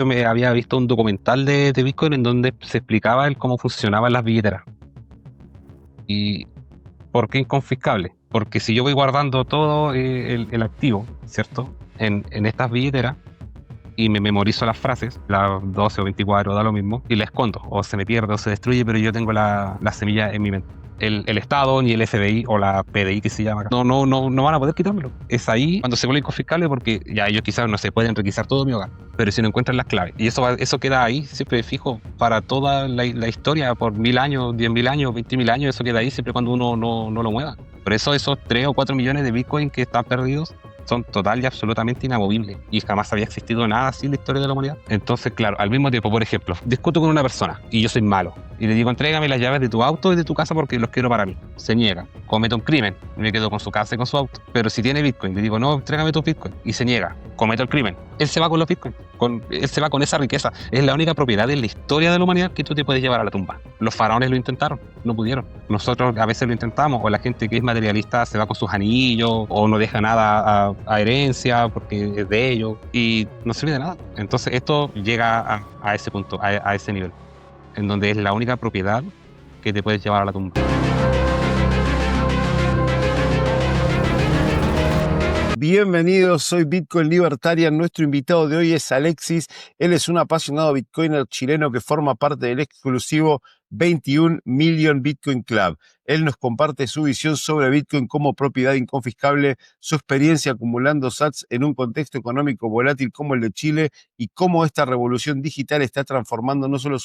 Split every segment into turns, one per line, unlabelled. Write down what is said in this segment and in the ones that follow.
Yo me había visto un documental de Bitcoin en donde se explicaba el cómo funcionaban las billeteras. ¿Y por qué inconfiscable? Porque si yo voy guardando todo el activo, ¿cierto? En estas billeteras y me memorizo las frases, las 12 o 24, da lo mismo, y la escondo, o se me pierde o se destruye, pero yo tengo la semilla en mi mente. El Estado, ni el FBI o la PDI que se llama acá, no van a poder quitármelo. Es ahí cuando se vuelve inconfiscable porque ya ellos quizás no se pueden requisar todo mi hogar, pero si no encuentran las claves. Y eso queda ahí, siempre fijo, para toda la historia, por 1000 años, 10.000 años, 20.000 años, eso queda ahí siempre cuando uno no lo mueva. Por eso esos 3 o 4 millones de Bitcoin que están perdidos son total y absolutamente inamovibles y jamás había existido nada así en la historia de la humanidad. Entonces, claro, al mismo tiempo, por ejemplo, discuto con una persona y yo soy malo y le digo, entrégame las llaves de tu auto y de tu casa porque los quiero para mí. Se niega, comete un crimen, me quedo con su casa y con su auto. Pero si tiene Bitcoin, le digo, no, entrégame tus Bitcoin y se niega, comete el crimen. Él se va con los Bitcoin, él se va con esa riqueza. Es la única propiedad en la historia de la humanidad que tú te puedes llevar a la tumba. Los faraones lo intentaron, no pudieron. Nosotros a veces lo intentamos, o la gente que es materialista se va con sus anillos, o no deja nada a herencia porque es de ellos, y no sirve de nada. Entonces esto llega a ese punto, a ese nivel, en donde es la única propiedad que te puedes llevar a la tumba.
Bienvenidos, soy Bitcoin Libertarian. Nuestro invitado de hoy es Alexis. Él es un apasionado bitcoiner chileno que forma parte del exclusivo 21 Million Bitcoin Club. Él nos comparte su visión sobre Bitcoin como propiedad inconfiscable, su experiencia acumulando sats en un contexto económico volátil como el de Chile y cómo esta revolución digital está transformando no solo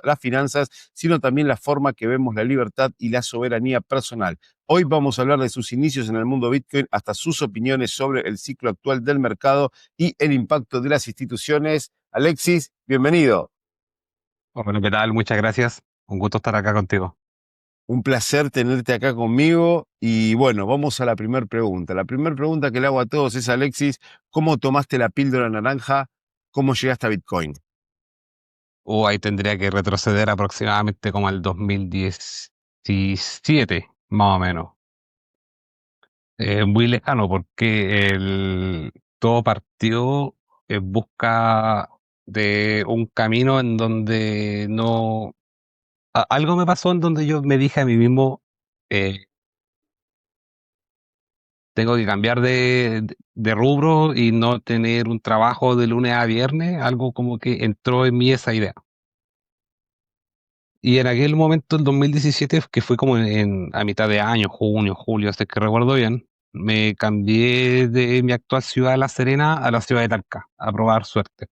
las finanzas, sino también la forma que vemos la libertad y la soberanía personal. Hoy vamos a hablar de sus inicios en el mundo Bitcoin hasta sus opiniones sobre el ciclo actual del mercado y el impacto de las instituciones. Alexis, bienvenido.
Bueno, ¿qué tal? Muchas gracias. Un gusto estar acá contigo.
Un placer tenerte acá conmigo. Y bueno, vamos a la primera pregunta. La primera pregunta que le hago a todos es, Alexis, ¿cómo tomaste la píldora naranja? ¿Cómo llegaste a Bitcoin?
Ahí tendría que retroceder aproximadamente como al 2017, más o menos. Muy lejano porque todo partió en busca de un camino en donde no... algo me pasó en donde yo me dije a mí mismo, eh, tengo que cambiar de rubro y no tener un trabajo de lunes a viernes, algo como que entró en mí esa idea. Y en aquel momento, el 2017, que fue como a mitad de año, junio, julio, sé que recuerdo bien, me cambié de mi actual ciudad, La Serena, a la ciudad de Talca, a probar suerte.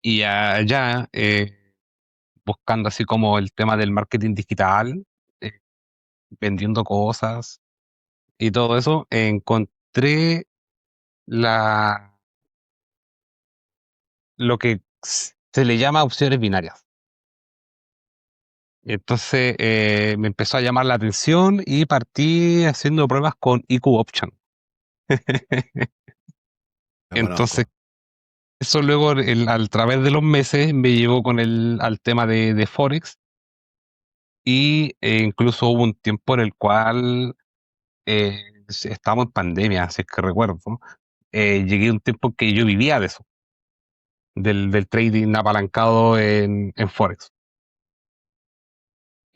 Y allá, buscando así como el tema del marketing digital, eh, vendiendo cosas y todo eso, encontré la, lo que se le llama opciones binarias. Entonces me empezó a llamar la atención y partí haciendo pruebas con IQ Option.
Lo
Entonces,
conozco.
eso luego al través de los meses me llevó al tema de Forex y incluso hubo un tiempo en el cual estábamos en pandemia, así es que recuerdo, llegué a un tiempo en que yo vivía de eso, del trading apalancado en Forex.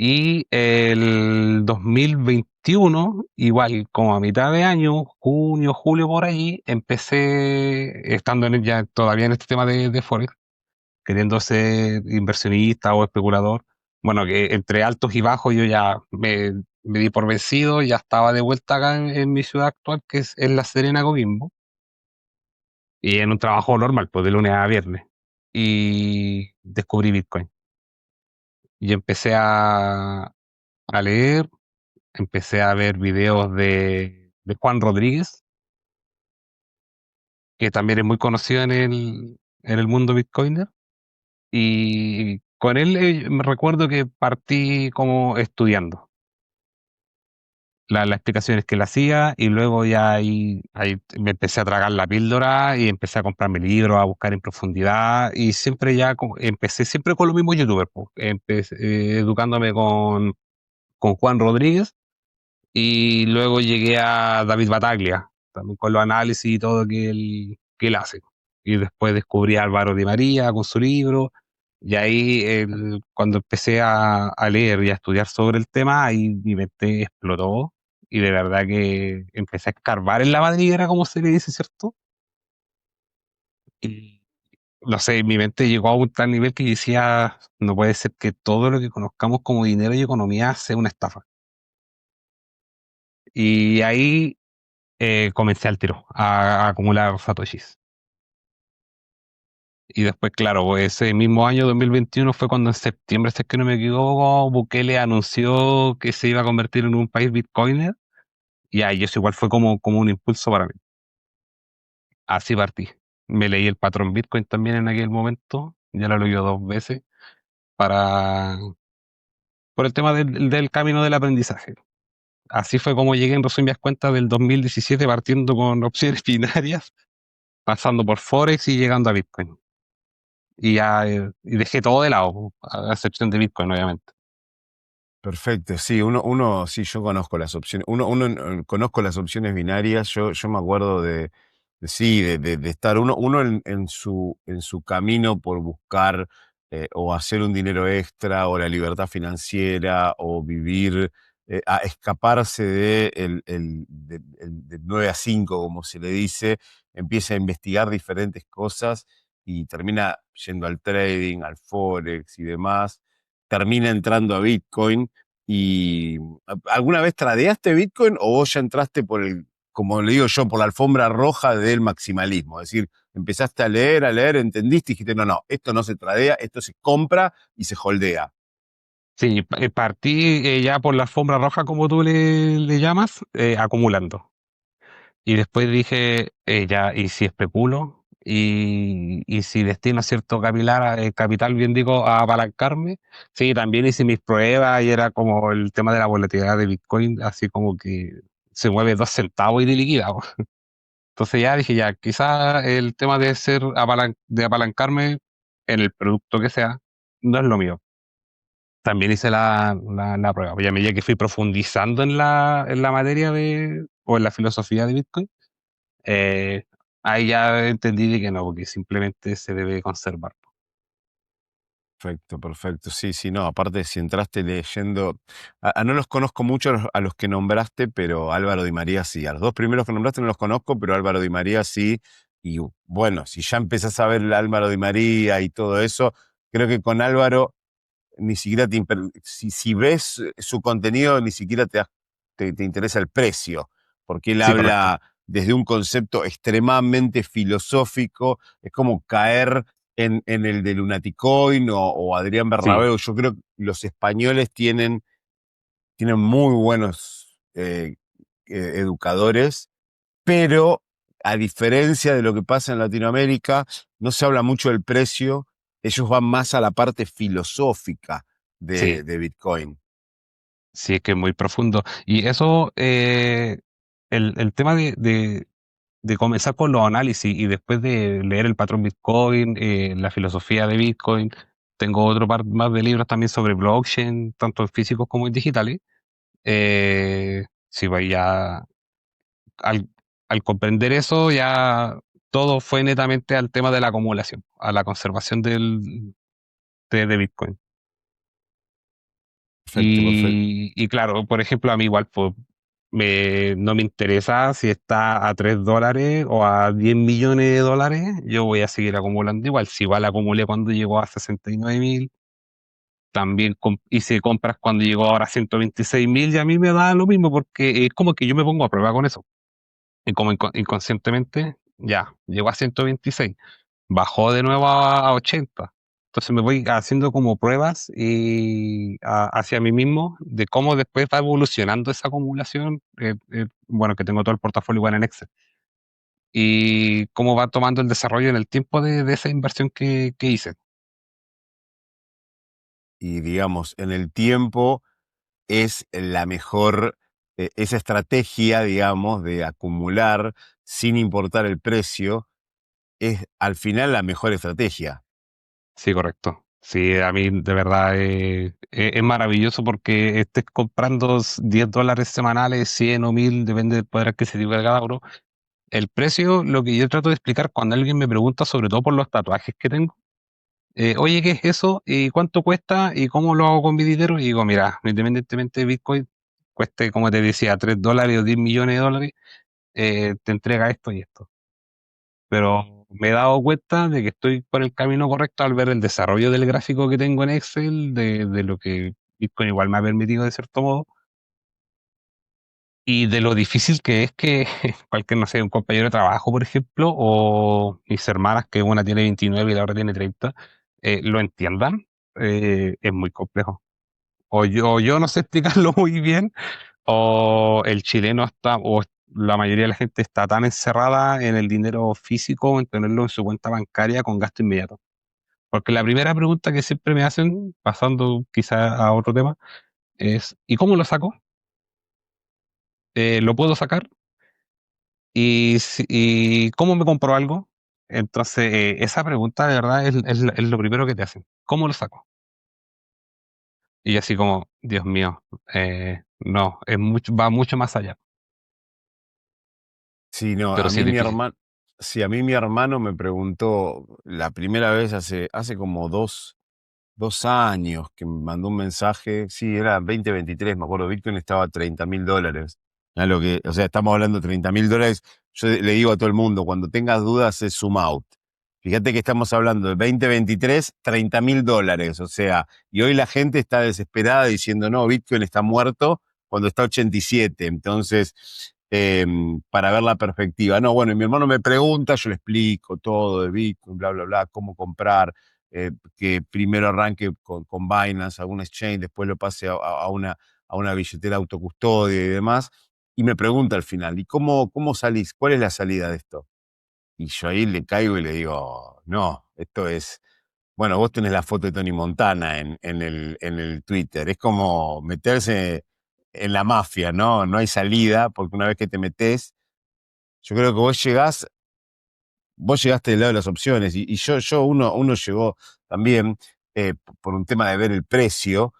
Y el 2021, igual como a mitad de año, junio, julio por ahí, empecé, estando ya todavía en este tema de Forex, queriendo ser inversionista o especulador. Bueno, que entre altos y bajos yo ya me di por vencido, ya estaba de vuelta acá en mi ciudad actual, que es en La Serena, Coquimbo, y en un trabajo normal, pues de lunes a viernes. Y descubrí Bitcoin. Y empecé a leer, empecé a ver videos de Juan Rodríguez, que también es muy conocido en el mundo Bitcoiner. Y con él me recuerdo que partí como estudiando las explicaciones que él hacía y luego ya ahí me empecé a tragar la píldora y empecé a comprarme libros, a buscar en profundidad y siempre ya empecé siempre con los mismos youtubers, pues. Empecé educándome con Juan Rodríguez y luego llegué a David Bataglia, también con los análisis y todo que él hace. y después descubrí a Álvaro Di María con su libro, y ahí cuando empecé a leer y a estudiar sobre el tema, ahí mi mente explotó, y de verdad que empecé a escarbar en la madriguera, como se le dice, ¿cierto? Y no sé, mi mente llegó a un tal nivel que decía, no puede ser que todo lo que conozcamos como dinero y economía sea una estafa. Y ahí comencé al tiro a acumular satoshis. Y después, claro, ese mismo año 2021 fue cuando en septiembre, si es que no me equivoco, Bukele anunció que se iba a convertir en un país bitcoiner. Y ahí eso igual fue como un impulso para mí. Así partí. Me leí el patrón Bitcoin también en aquel momento. Ya lo leí 2 veces para, por el tema del camino del aprendizaje. Así fue como llegué en resumidas cuentas del 2017 partiendo con opciones binarias, pasando por Forex y llegando a Bitcoin. Y ya y dejé todo de lado, a excepción de Bitcoin, obviamente.
Perfecto, sí, sí, yo conozco las opciones, conozco las opciones binarias, yo me acuerdo sí, de estar uno en su camino por buscar o hacer un dinero extra o la libertad financiera o vivir, a escaparse del 9 a 5, como se le dice, empieza a investigar diferentes cosas y termina yendo al trading, al forex y demás, termina entrando a Bitcoin. ¿Y alguna vez tradeaste Bitcoin o vos ya entraste como le digo yo, por la alfombra roja del maximalismo? Es decir, empezaste a leer, entendiste y dijiste, no, no, esto no se tradea, esto se compra y se holdea.
Sí, partí ya por la alfombra roja, como tú le llamas, acumulando. Y después dije, ya, ¿y si especulo? Y si destino cierto capital, bien digo, a apalancarme. Sí, también hice mis pruebas y era como el tema de la volatilidad de Bitcoin, así como que se mueve 2 centavos y de liquida. Entonces ya dije, ya, quizá el tema de de apalancarme en el producto que sea, no es lo mío. También hice la prueba. Pues ya a medida que fui profundizando en la materia o en la filosofía de Bitcoin, eh, ahí ya entendí de que no, porque simplemente se debe conservar.
Perfecto, perfecto. Sí, sí, no. Aparte, si entraste leyendo, no los conozco mucho a los que nombraste, pero Álvaro Di María sí. A los dos primeros que nombraste no los conozco, pero Álvaro Di María sí. Y bueno, si ya empezás a ver el Álvaro Di María y todo eso, creo que con Álvaro ni siquiera si ves su contenido, ni siquiera te interesa el precio, porque él
Sí, correcto.
habla desde un concepto extremadamente filosófico, es como caer en el de Lunaticoin o Adrián
Sí,
Bernabéu. Yo creo que los españoles tienen muy buenos educadores, pero a diferencia de lo que pasa en Latinoamérica, no se habla mucho del precio, ellos van más a la parte filosófica
sí,
de Bitcoin.
sí, es que es muy profundo. Y eso, el tema de comenzar con los análisis y después de leer el patrón Bitcoin, la filosofía de Bitcoin, tengo otro par más de libros también sobre blockchain, tanto en físicos como en digitales. Sí, pues ya al, al comprender eso, ya todo fue netamente al tema de la acumulación, a la conservación de Bitcoin.
Perfecto, perfecto.
Y claro, por ejemplo, a mí igual pues, no me interesa si está a $3 o a 10 millones de dólares, yo voy a seguir acumulando igual. Si igual acumulé cuando llegó a 69.000, también hice compras cuando llegó ahora a 126.000 y a mí me da lo mismo porque es como que yo me pongo a prueba con eso. Y como inconscientemente, ya, llegó a 126, bajó de nuevo a 80. Entonces me voy haciendo como pruebas hacia mí mismo de cómo después va evolucionando esa acumulación. Bueno, que tengo todo el portafolio igual en Excel. Y cómo va tomando el desarrollo en el tiempo de esa inversión que hice.
Y digamos, en el tiempo es la mejor, esa estrategia, digamos, de acumular sin importar el precio, es al final la mejor estrategia.
Sí, correcto. Sí, a mí de verdad es maravilloso porque estés comprando $10 semanales, 100 o 1000, depende del poder adquisitivo de cada uno. El precio, lo que yo trato de explicar cuando alguien me pregunta, sobre todo por los tatuajes que tengo, oye, ¿qué es eso? ¿Y cuánto cuesta? ¿Y cómo lo hago con mi dinero? Y digo, mira, independientemente de Bitcoin, cueste, como te decía, $3 o 10 millones de dólares, te entrega esto y esto. Pero me he dado cuenta de que estoy por el camino correcto al ver el desarrollo del gráfico que tengo en Excel, de lo que Bitcoin igual me ha permitido de cierto modo, y de lo difícil que es que cualquier, no sé, un compañero de trabajo, por ejemplo, o mis hermanas, que una tiene 29 y la otra tiene 30, lo entiendan. Es muy complejo. O yo no sé explicarlo muy bien, o el chileno está, o la mayoría de la gente está tan encerrada en el dinero físico, en tenerlo en su cuenta bancaria con gasto inmediato. Porque la primera pregunta que siempre me hacen, pasando quizá a otro tema, es ¿y cómo lo saco? ¿Lo puedo sacar? ¿Y cómo me compro algo? Entonces, esa pregunta de verdad es lo primero que te hacen. ¿Cómo lo saco? Y así como, Dios mío, no, va mucho más allá,
Sí, no,
pero
a
sí
mí
es
mi
difícil.
hermano, sí, a mí mi hermano me preguntó la primera vez hace como 2 años que me mandó un mensaje, sí, era 2023, me acuerdo, Bitcoin estaba a $30.000. Ya o sea, estamos hablando de $30.000. Yo le digo a todo el mundo, cuando tengas dudas es zoom out. Fíjate que estamos hablando de 2023, $30.000. O sea, y hoy la gente está desesperada diciendo, no, Bitcoin está muerto cuando está a 87. Entonces, para ver la perspectiva. No, bueno, y mi hermano me pregunta, yo le explico todo de Bitcoin, bla, bla, bla, cómo comprar, que primero arranque con Binance, algún exchange, después lo pase a una billetera autocustodia y demás. Y me pregunta al final, ¿y cómo salís? ¿Cuál es la salida de esto? Y yo ahí le caigo y le digo, no, esto es, bueno, vos tenés la foto de Tony Montana en el Twitter, es como meterse en la mafia, ¿no? No hay salida, porque una vez que te metés, yo creo que vos llegaste del lado de las opciones y uno llegó también por un tema de ver el precio,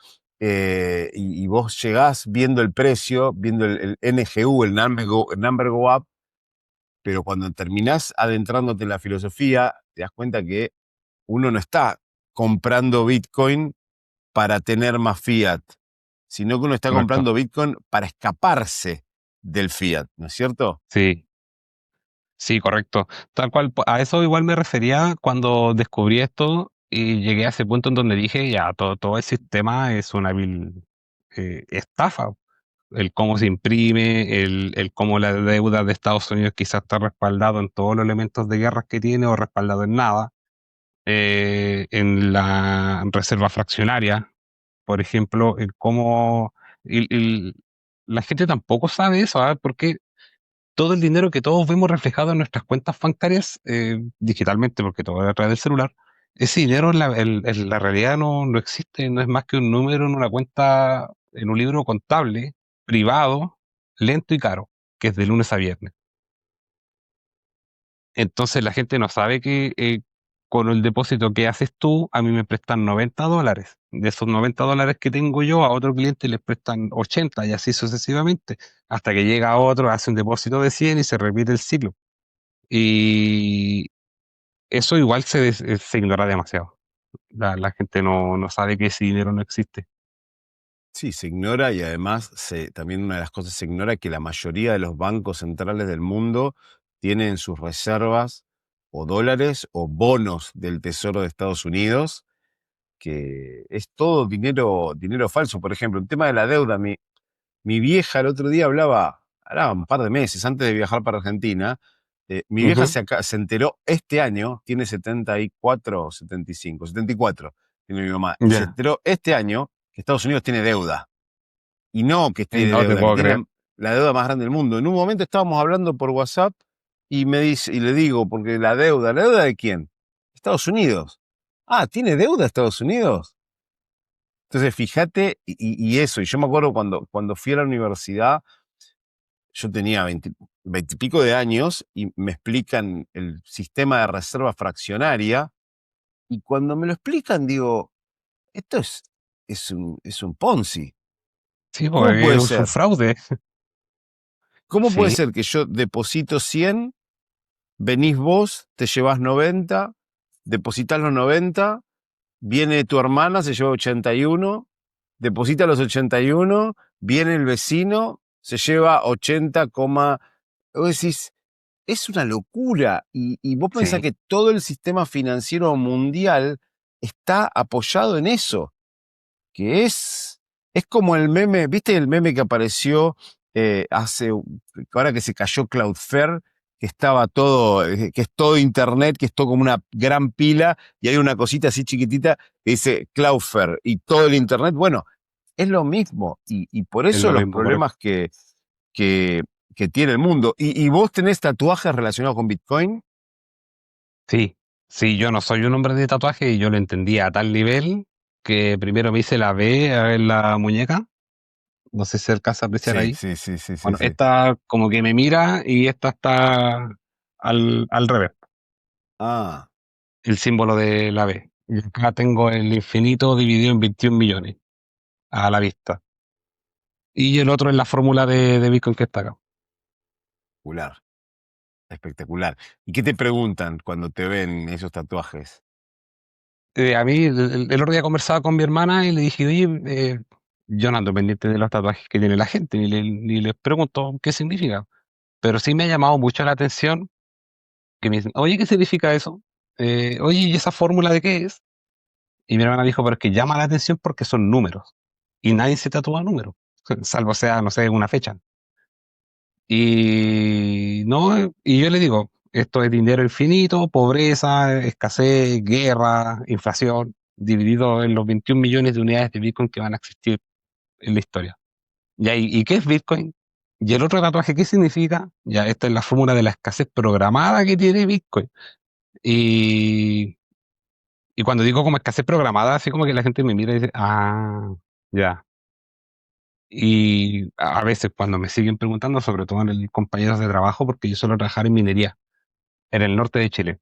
y vos llegás viendo el precio, viendo el NGU, el number go up, pero cuando terminás adentrándote en la filosofía, te das cuenta que uno no está comprando Bitcoin para tener más fiat, sino que uno está
Correcto.
comprando Bitcoin para escaparse del fiat, ¿no es cierto?
Sí, sí, correcto. Tal cual, a eso igual me refería cuando descubrí esto y llegué a ese punto en donde dije, ya, todo el sistema es una vil estafa. El cómo se imprime, el cómo la deuda de Estados Unidos quizás está respaldado en todos los elementos de guerra que tiene o respaldado en nada. En la reserva fraccionaria, por ejemplo, el cómo la gente tampoco sabe eso, ¿ah? Porque todo el dinero que todos vemos reflejado en nuestras cuentas bancarias digitalmente, porque todo es a través del celular, ese dinero en la realidad no existe, no es más que un número en una cuenta, en un libro contable, privado, lento y caro, que es de lunes a viernes. Entonces la gente no sabe que con el depósito que haces tú, a mí me prestan $90. De esos $90 que tengo yo, a otro cliente les prestan 80 y así sucesivamente, hasta que llega otro, hace un depósito de 100 y se repite el ciclo. Y eso igual se ignora demasiado. La gente no sabe que ese dinero no existe.
Sí, se ignora y además también una de las cosas se ignora que la mayoría de los bancos centrales del mundo tienen sus reservas o dólares o bonos del Tesoro de Estados Unidos, que es todo dinero falso. Por ejemplo, el tema de la deuda, mi vieja el otro día hablaba un par de meses antes de viajar para Argentina. Mi vieja
Ujú.
se enteró este año, tiene 74 o 75, 74, tiene mi mamá, y se
Ya.
enteró este año que Estados Unidos tiene deuda. Y no que tiene
No te
deuda, que
puedo
tiene
creer.
la deuda más grande del mundo. En un momento estábamos hablando por WhatsApp y me dice, y le digo, porque ¿la deuda de quién? Estados Unidos. Ah, ¿tiene deuda Estados Unidos? Entonces, fíjate, y eso, y yo me acuerdo cuando fui a la universidad, yo tenía 20 y pico de años y me explican el sistema de reserva fraccionaria, y cuando me lo explican digo, esto es un Ponzi.
Sí,
¿Cómo
pues
puede
es un
ser?
fraude.
¿Cómo puede
Sí,
ser que yo deposito 100 venís vos, te llevas 90, depositas los 90, viene tu hermana, se lleva 81, deposita los 81, viene el vecino, se lleva 80, vos decís, es una locura. Y vos pensás
Sí,
que todo el sistema financiero mundial está apoyado en eso, que es como el meme, ¿viste el meme que apareció ahora que se cayó Cloudflare, que estaba todo, que es todo internet, que es todo como una gran pila, y hay una cosita así chiquitita que dice Cloudflare y todo el internet? Bueno, es lo mismo, y por
es
eso
lo
los
mismo, correcto.
problemas que, que tiene el mundo. ¿Y vos tenés tatuajes relacionados con Bitcoin?
Sí, sí, yo no soy un hombre de tatuaje y yo lo entendía a tal nivel que primero me hice la V en la muñeca. No sé si alcanza a apreciar
Sí,
ahí.
sí, sí, sí, sí,
Bueno,
sí.
esta como que me mira y esta está al revés,
Ah,
el símbolo de la V. Y acá tengo el infinito dividido en 21 millones a la vista. Y el otro es la fórmula de Bitcoin que está acá.
espectacular, espectacular. ¿Y qué te preguntan cuando te ven esos tatuajes?
A mí, el otro día conversaba con mi hermana y le dije, oye, yo no ando pendiente de los tatuajes que tiene la gente, ni les pregunto qué significa. Pero sí me ha llamado mucho la atención que me dicen, oye, ¿qué significa eso? Oye, ¿y esa fórmula de qué es? Y mi hermana dijo, pero es que llama la atención porque son números. Y nadie se tatúa números, salvo sea, no sé, una fecha. Y no, y yo le digo, esto es dinero infinito, pobreza, escasez, guerra, inflación, dividido en los 21 millones de unidades de Bitcoin que van a existir en la historia. Ya, ¿y qué es Bitcoin? Y el otro tatuaje, ¿qué significa? Ya, esta es la fórmula de la escasez programada que tiene Bitcoin. Y, y cuando digo como escasez programada, así como que la gente me mira y dice, ah, ya. Y a veces cuando me siguen preguntando, sobre todo en el compañeros de trabajo, porque yo suelo trabajar en minería, en el norte de Chile.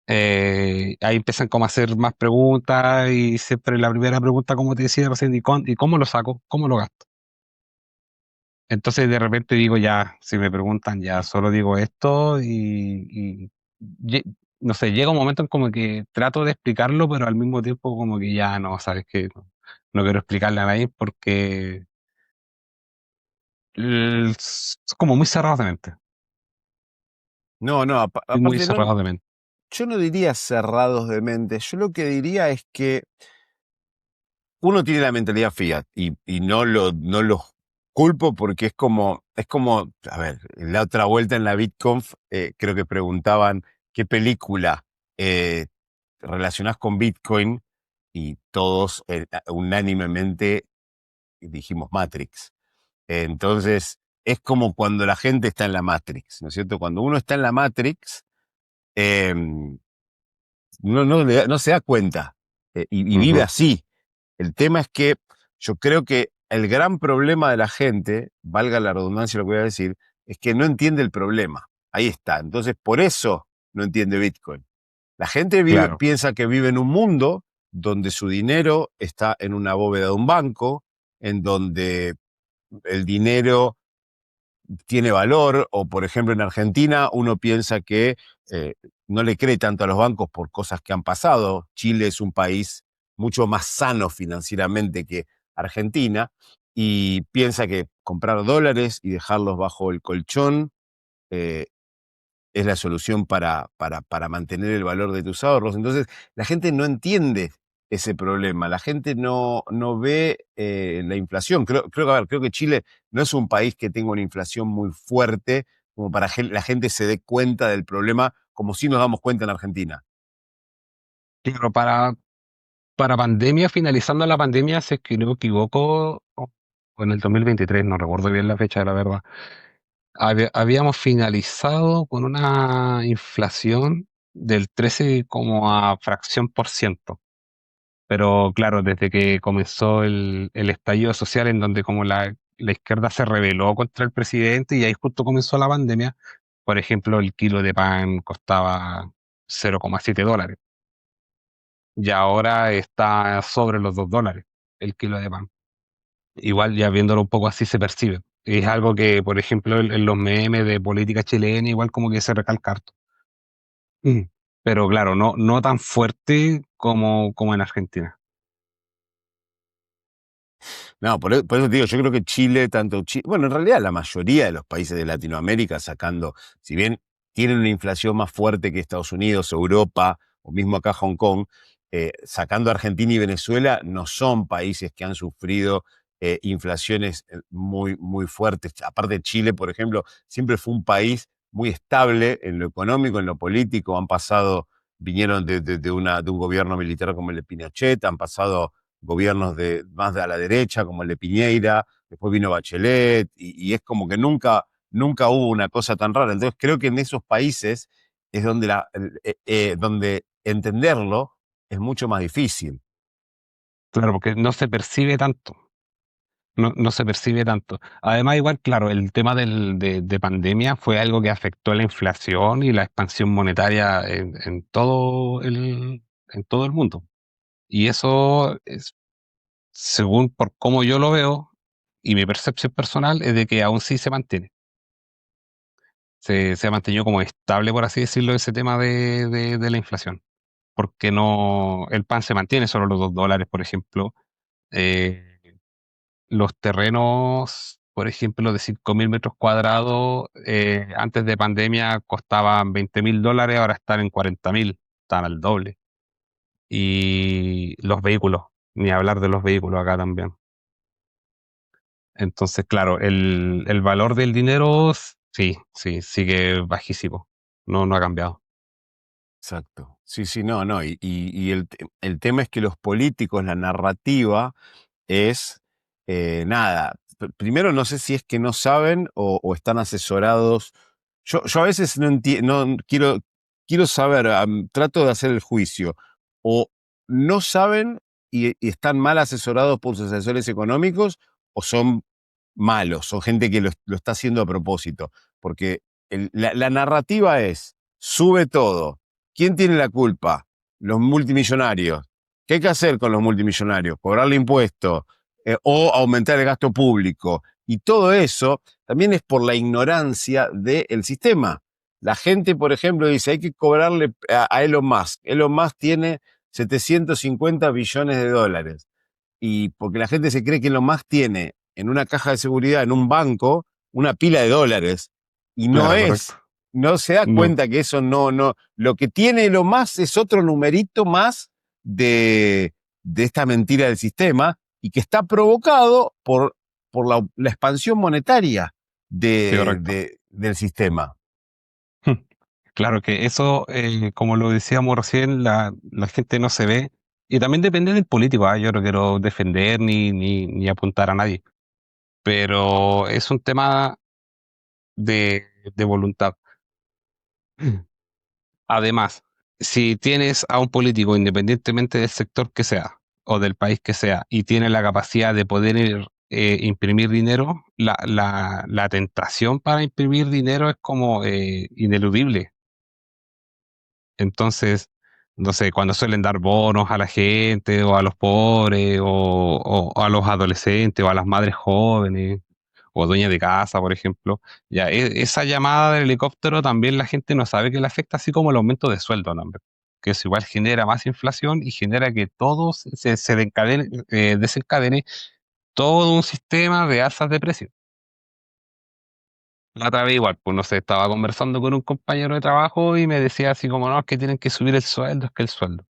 Ahí empiezan como a hacer más preguntas y siempre la primera pregunta, como te decía recién, ¿y cómo lo saco? ¿Cómo lo gasto? Entonces de repente digo ya, si me preguntan ya, solo digo esto no sé, llega un momento en como que trato de explicarlo, pero al mismo tiempo como que ya no, sabes que no quiero explicarle a nadie porque es como muy cerrado de mente,
No, no,
muy
aparte no,
cerrado de mente.
yo no diría cerrados de mente, yo lo que diría es que uno tiene la mentalidad fiat y no los culpo porque es como, a ver, en la otra vuelta en la BitConf creo que preguntaban qué película eh, relacionás con Bitcoin y todos unánimemente dijimos Matrix. Entonces, es como cuando la gente está en la Matrix, ¿no es cierto? Cuando uno está en la Matrix, uno no se da cuenta y vive
Ujú.
así. El tema es que yo creo que el gran problema de la gente, valga la redundancia lo que voy a decir, es que no entiende el problema. Ahí está. Entonces, por eso no entiende Bitcoin. La gente
Claro.
piensa que vive en un mundo donde su dinero está en una bóveda de un banco, en donde el dinero tiene valor, o por ejemplo en Argentina uno piensa que eh, no le cree tanto a los bancos por cosas que han pasado. Chile es un país mucho más sano financieramente que Argentina y piensa que comprar dólares y dejarlos bajo el colchón eh, es la solución para mantener el valor de tus ahorros. Entonces, la gente no entiende ese problema, la gente no ve la inflación. Creo que Chile no es un país que tenga una inflación muy fuerte como para que la gente se dé cuenta del problema como si nos damos cuenta en Argentina.
Claro, para pandemia, finalizando la pandemia, si es que no me equivoco, o en el 2023, no recuerdo bien la fecha, la verdad. Habíamos finalizado con una inflación del 13 como a fracción por ciento. Pero claro, desde que comenzó el estallido social en donde como la izquierda se rebeló contra el presidente y ahí justo comenzó la pandemia, por ejemplo, el kilo de pan costaba 0,7 dólares y ahora está sobre los 2 dólares el kilo de pan. Igual ya viéndolo un poco así se percibe. Es algo que, por ejemplo, en los memes de política chilena, igual como que se recalca harto. Mm. Pero claro, no tan fuerte como en Argentina.
No, por eso te digo, yo creo que Chile, tanto Chile, bueno, en realidad la mayoría de los países de Latinoamérica, sacando, si bien tienen una inflación más fuerte que Estados Unidos, Europa, o mismo acá Hong Kong, sacando Argentina y Venezuela, no son países que han sufrido inflaciones muy, muy fuertes. Aparte Chile, por ejemplo, siempre fue un país muy estable en lo económico, en lo político. Vinieron de un gobierno militar como el de Pinochet, han pasado gobiernos más de a la derecha, como el de Piñeira, después vino Bachelet, y es como que nunca hubo una cosa tan rara. Entonces creo que en esos países es donde, donde entenderlo es mucho más difícil.
Claro, porque no se percibe tanto. No se percibe tanto. Además, igual, claro, el tema de pandemia fue algo que afectó la inflación y la expansión monetaria en todo el mundo. Y eso es, según por cómo yo lo veo, y mi percepción personal, es de que aún sí se mantiene. Se ha mantenido como estable, por así decirlo, ese tema de la inflación. Porque no, el pan se mantiene, solo los $2, por ejemplo. Eh, los terrenos, por ejemplo, de 5.000 metros cuadrados, antes de pandemia costaban $20.000, ahora están en 40.000, están al doble. Y los vehículos, ni hablar de los vehículos acá también. Entonces, claro, el valor del dinero, sí, sí, sigue bajísimo. No ha cambiado.
Exacto. Sí, sí, no, no. Y el tema es que los políticos, la narrativa es nada. Primero, no sé si es que no saben o están asesorados. Yo a veces no entiendo, quiero saber, trato de hacer el juicio. O no saben y están mal asesorados por sus asesores económicos, o son malos, son gente que lo está haciendo a propósito. Porque la narrativa es, sube todo. ¿Quién tiene la culpa? Los multimillonarios. ¿Qué hay que hacer con los multimillonarios? Cobrarle impuestos o aumentar el gasto público. Y todo eso también es por la ignorancia del sistema. La gente, por ejemplo, dice, hay que cobrarle a Elon Musk. Elon Musk tiene 750 billones de dólares. Y porque la gente se cree que Elon Musk tiene en una caja de seguridad, en un banco, una pila de dólares. Y no
Claro, correcto.
es. No se da
No,
cuenta que eso no. Lo que tiene Elon Musk es otro numerito más de, de esta mentira del sistema y que está provocado por la expansión monetaria
sí, correcto.
del sistema.
Claro que eso, como lo decíamos recién, la gente no se ve. Y también depende del político, ¿ah? Yo no quiero defender ni apuntar a nadie, pero es un tema de voluntad. Además, si tienes a un político, independientemente del sector que sea o del país que sea, y tiene la capacidad de poder imprimir dinero, la tentación para imprimir dinero es como ineludible. Entonces, no sé, cuando suelen dar bonos a la gente o a los pobres o a los adolescentes o a las madres jóvenes o dueñas de casa, por ejemplo, ya esa llamada del helicóptero también la gente no sabe que le afecta, así como el aumento de sueldo también, que eso igual genera más inflación y genera que todo se desencadene todo un sistema de alzas de precios. La otra vez igual, pues no sé, estaba conversando con un compañero de trabajo y me decía así como, no, es que tienen que subir el sueldo, es que el sueldo.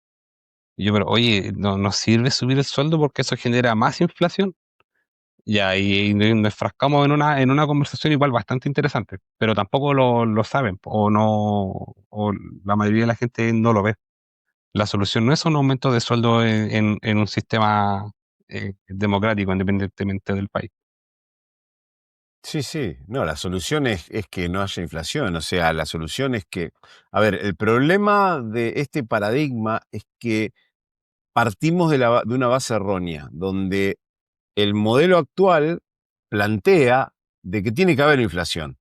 Y yo, pero oye, no sirve subir el sueldo porque eso genera más inflación. Ya, y nos enfrascamos en una conversación igual bastante interesante, pero tampoco lo saben, o no, o la mayoría de la gente no lo ve. La solución no es un aumento de sueldo en un sistema democrático, independientemente del país.
Sí, sí, no, la solución es que no haya inflación, o sea, la solución es que, a ver, el problema de este paradigma es que partimos de una base errónea, donde el modelo actual plantea de que tiene que haber inflación,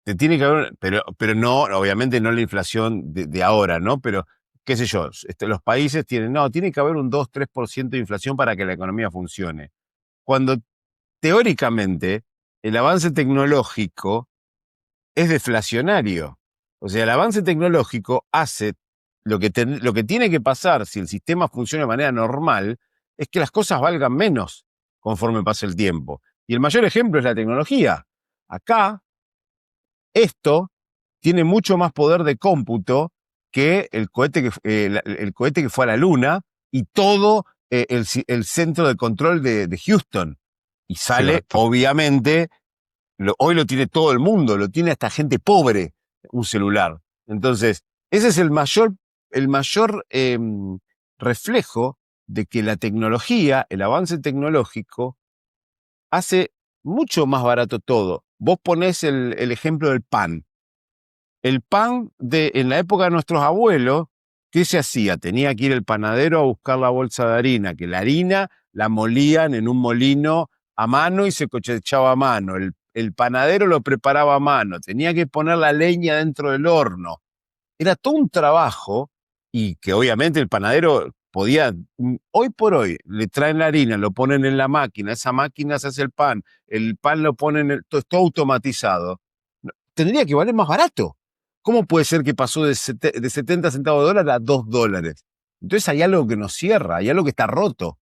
que tiene que haber, pero no, obviamente no la inflación de ahora, ¿no? Pero, qué sé yo, los países tienen, no, tiene que haber un 2-3% de inflación para que la economía funcione. Cuando teóricamente el avance tecnológico es deflacionario. O sea, el avance tecnológico hace lo que tiene que pasar si el sistema funciona de manera normal, es que las cosas valgan menos conforme pasa el tiempo. Y el mayor ejemplo es la tecnología. Acá, esto tiene mucho más poder de cómputo que el cohete que fue a la Luna y todo el centro de control de Houston. Y
Sí,
sale,
correcto.
obviamente, hoy lo tiene todo el mundo, lo tiene hasta gente pobre, un celular. Entonces, ese es el mayor reflejo de que la tecnología, el avance tecnológico, hace mucho más barato todo. Vos ponés el ejemplo del pan. El pan en la época de nuestros abuelos, ¿qué se hacía? Tenía que ir el panadero a buscar la bolsa de harina, que la harina la molían en un molino a mano y se cosechaba a mano. El panadero lo preparaba a mano, tenía que poner la leña dentro del horno. Era todo un trabajo y que obviamente el panadero podía, hoy por hoy, le traen la harina, lo ponen en la máquina, esa máquina se hace el pan lo ponen, todo, todo automatizado. Tendría que valer más barato. ¿Cómo puede ser que pasó de 70 centavos de dólar a $2? Entonces hay algo que nos cierra, hay algo que está roto.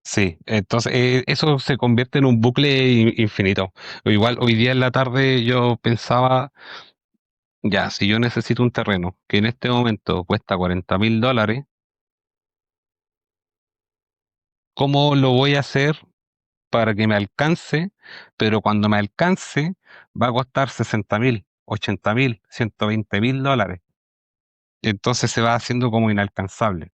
Sí, entonces eso se convierte en un bucle infinito. O igual hoy día en la tarde yo pensaba, ya, si yo necesito un terreno que en este momento cuesta $40.000, ¿cómo lo voy a hacer para que me alcance? Pero cuando me alcance va a costar 60.000, 80.000, $120.000. Entonces se va haciendo como inalcanzable.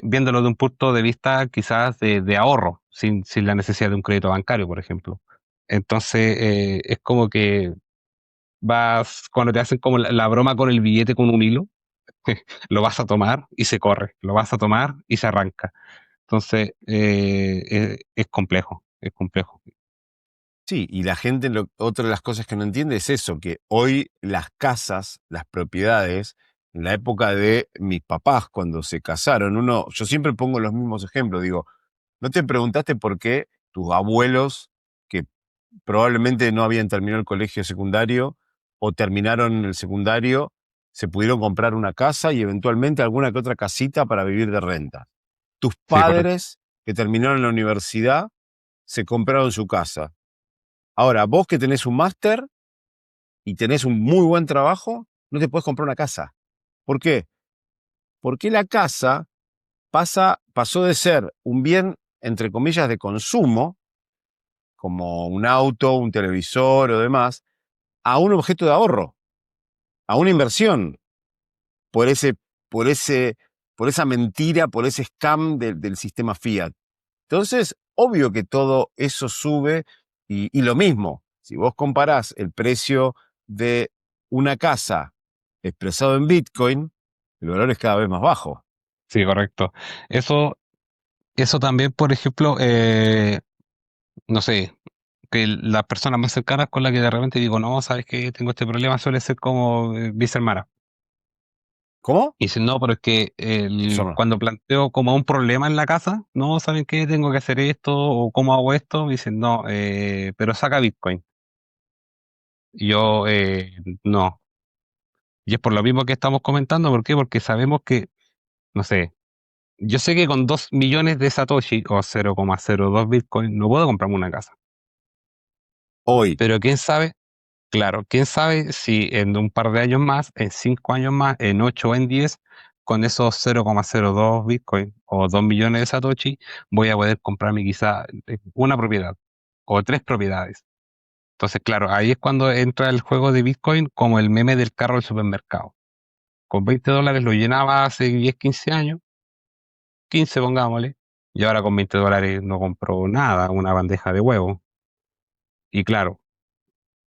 Viéndolo de un punto de vista quizás de ahorro, sin la necesidad de un crédito bancario, por ejemplo. Entonces, es como que cuando te hacen como la broma con el billete con un hilo, lo vas a tomar y se corre, lo vas a tomar y se arranca. Entonces, es complejo, es complejo.
Sí, y la gente, otra de las cosas que no entiende es eso, que hoy las casas, las propiedades, en la época de mis papás, cuando se casaron, yo siempre pongo los mismos ejemplos, digo, ¿no te preguntaste por qué tus abuelos, que probablemente no habían terminado el colegio secundario o terminaron el secundario, se pudieron comprar una casa y eventualmente alguna que otra casita para vivir de renta? Tus
Sí, correcto.
padres que terminaron la universidad se compraron su casa. Ahora, vos que tenés un máster y tenés un muy buen trabajo, no te puedes comprar una casa. ¿Por qué? Porque la casa pasó de ser un bien, entre comillas, de consumo, como un auto, un televisor o demás, a un objeto de ahorro, a una inversión, por ese, por ese, por esa mentira, por ese scam del sistema Fiat. Entonces, obvio que todo eso sube y lo mismo, si vos comparás el precio de una casa expresado en Bitcoin, el valor es cada vez más bajo.
Sí, correcto. Eso, eso también, por ejemplo, no sé, que las personas más cercanas con las que de repente digo, no, sabes que tengo este problema, suele ser como mis hermanas.
¿Cómo?
Y dicen, no, pero es que
Eso
cuando planteo como un problema en la casa, no, ¿saben qué? Tengo que hacer esto o cómo hago esto, me dicen, no, pero saca Bitcoin. Y yo, no. Y es por lo mismo que estamos comentando, ¿por qué? Porque sabemos que, no sé, yo sé que con 2 millones de Satoshi o 0,02 Bitcoin no puedo comprarme una casa.
hoy.
Pero quién sabe, claro, quién sabe si en un par de años más, en 5 años más, en 8 o en 10, con esos 0,02 Bitcoin o 2 millones de Satoshi, voy a poder comprarme quizá una propiedad o tres propiedades. Entonces, claro, ahí es cuando entra el juego de Bitcoin como el meme del carro del supermercado. Con $20 lo llenaba hace 10 15 años, 15 pongámosle, y ahora con $20 no compro nada, una bandeja de huevo. Y claro,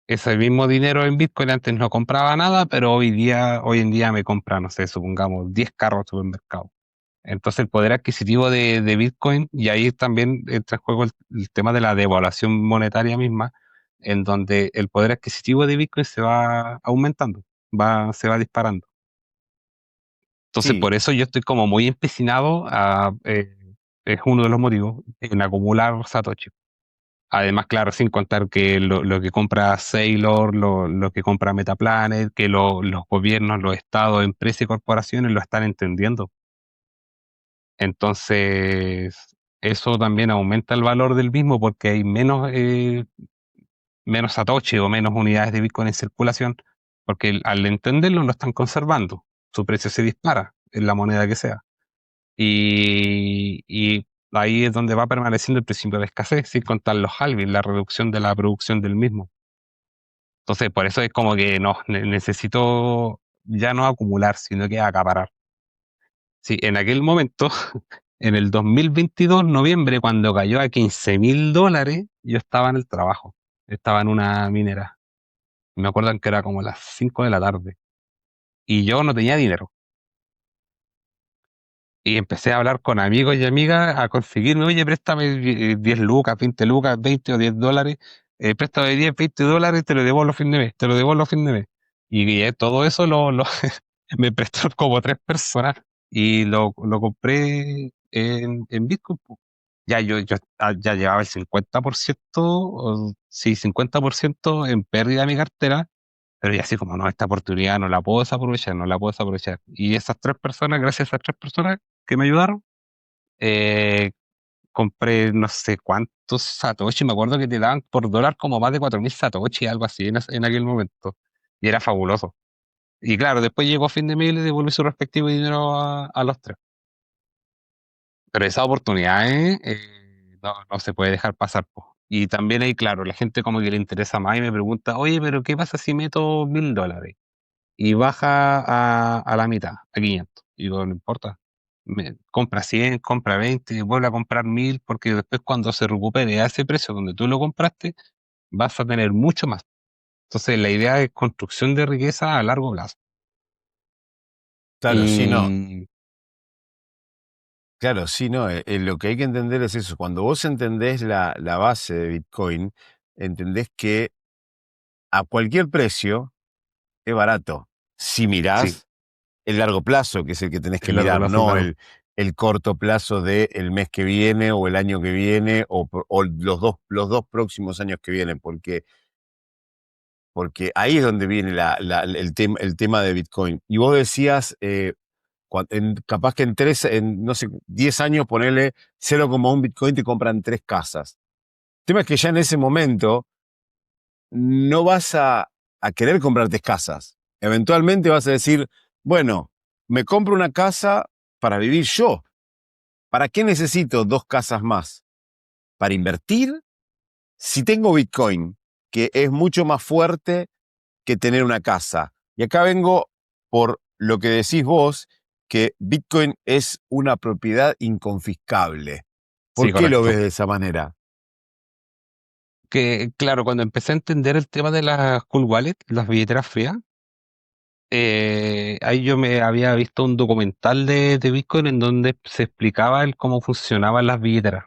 ese mismo dinero en Bitcoin antes no compraba nada, pero hoy en día me compra, no sé, supongamos 10 carros de supermercado. Entonces el poder adquisitivo de Bitcoin, y ahí también entra en juego el tema de la devaluación monetaria misma, en donde el poder adquisitivo de Bitcoin se va aumentando, se va disparando. Entonces
Sí,
por eso yo estoy como muy empecinado es uno de los motivos, en acumular Satoshi. Además, claro, sin contar que lo que compra Sailor, lo que compra Metaplanet, que los gobiernos, los estados, empresas y corporaciones lo están entendiendo. Entonces, eso también aumenta el valor del mismo porque hay menos satoshi o menos unidades de Bitcoin en circulación, porque al entenderlo lo están conservando. Su precio se dispara en la moneda que sea. Y ahí es donde va permaneciendo el principio de escasez, sin contar los halving, la reducción de la producción del mismo. Entonces, por eso es como que no, necesito ya no acumular, sino que acaparar. Sí, en aquel momento, en el 2022, noviembre, cuando cayó a $15.000, yo estaba en el trabajo. Estaba en una minera. Me acuerdan que era como las 5 de la tarde. Y yo no tenía dinero. Y empecé a hablar con amigos y amigas a conseguirme, oye, préstame 10 lucas, 20 lucas, 20 o $10. Préstame 10, $20, te lo devuelvo a fin de mes, te lo devuelvo a fin de mes. Y todo eso me prestó como 3 personas y lo compré en Bitcoin, po. Ya ya llevaba el 50%, sí, 50% en pérdida de mi cartera, pero ya así como, no, esta oportunidad no la puedo desaprovechar, no la puedo desaprovechar. Y esas 3 personas, gracias a esas 3 personas que me ayudaron, eh, compré no sé cuántos Satoshi, me acuerdo que te daban por dólar como más de 4.000 Satoshi, algo así en aquel momento. Y era fabuloso. Y claro, después llegó fin de mes y le devolví su respectivo dinero a los tres. Pero esa oportunidad no se puede dejar pasar, po. Y también ahí, claro, la gente como que le interesa más y me pregunta, oye, pero ¿qué pasa si meto $1.000? Y baja a la mitad, a 500. Y digo, no importa. Compra 100, compra 20, vuelve a comprar 1.000, porque después cuando se recupere a ese precio donde tú lo compraste, vas a tener mucho más. Entonces la idea es construcción de riqueza a largo plazo.
Claro, sí, no.
Y
Claro, sí, no. Lo que hay que entender es eso. Cuando vos entendés la base de Bitcoin, entendés que a cualquier precio es barato. Si
sí,
mirás el largo plazo, que es el que tenés que
el largo
mirar,
plazo,
no
claro.
el corto plazo de el mes que viene o el año que viene o los dos próximos años que vienen, porque ahí es donde viene el tema de Bitcoin. Y vos decías, capaz que no sé, 10 años, ponerle 0,1 Bitcoin, te compran 3 casas. El tema es que ya en ese momento no vas a querer comprar 3 casas. Eventualmente vas a decir, bueno, me compro una casa para vivir yo. ¿Para qué necesito 2 casas más? ¿Para invertir? Si tengo Bitcoin, que es mucho más fuerte que tener una casa. Y acá vengo por lo que decís vos, que Bitcoin es una propiedad inconfiscable.
Sí,
¿Por qué lo
correcto.
ves de esa manera?
Que claro, cuando empecé a entender el tema de las cool wallet, las billeteras frías, ahí yo me había visto un documental de Bitcoin en donde se explicaba el cómo funcionaban las billeteras.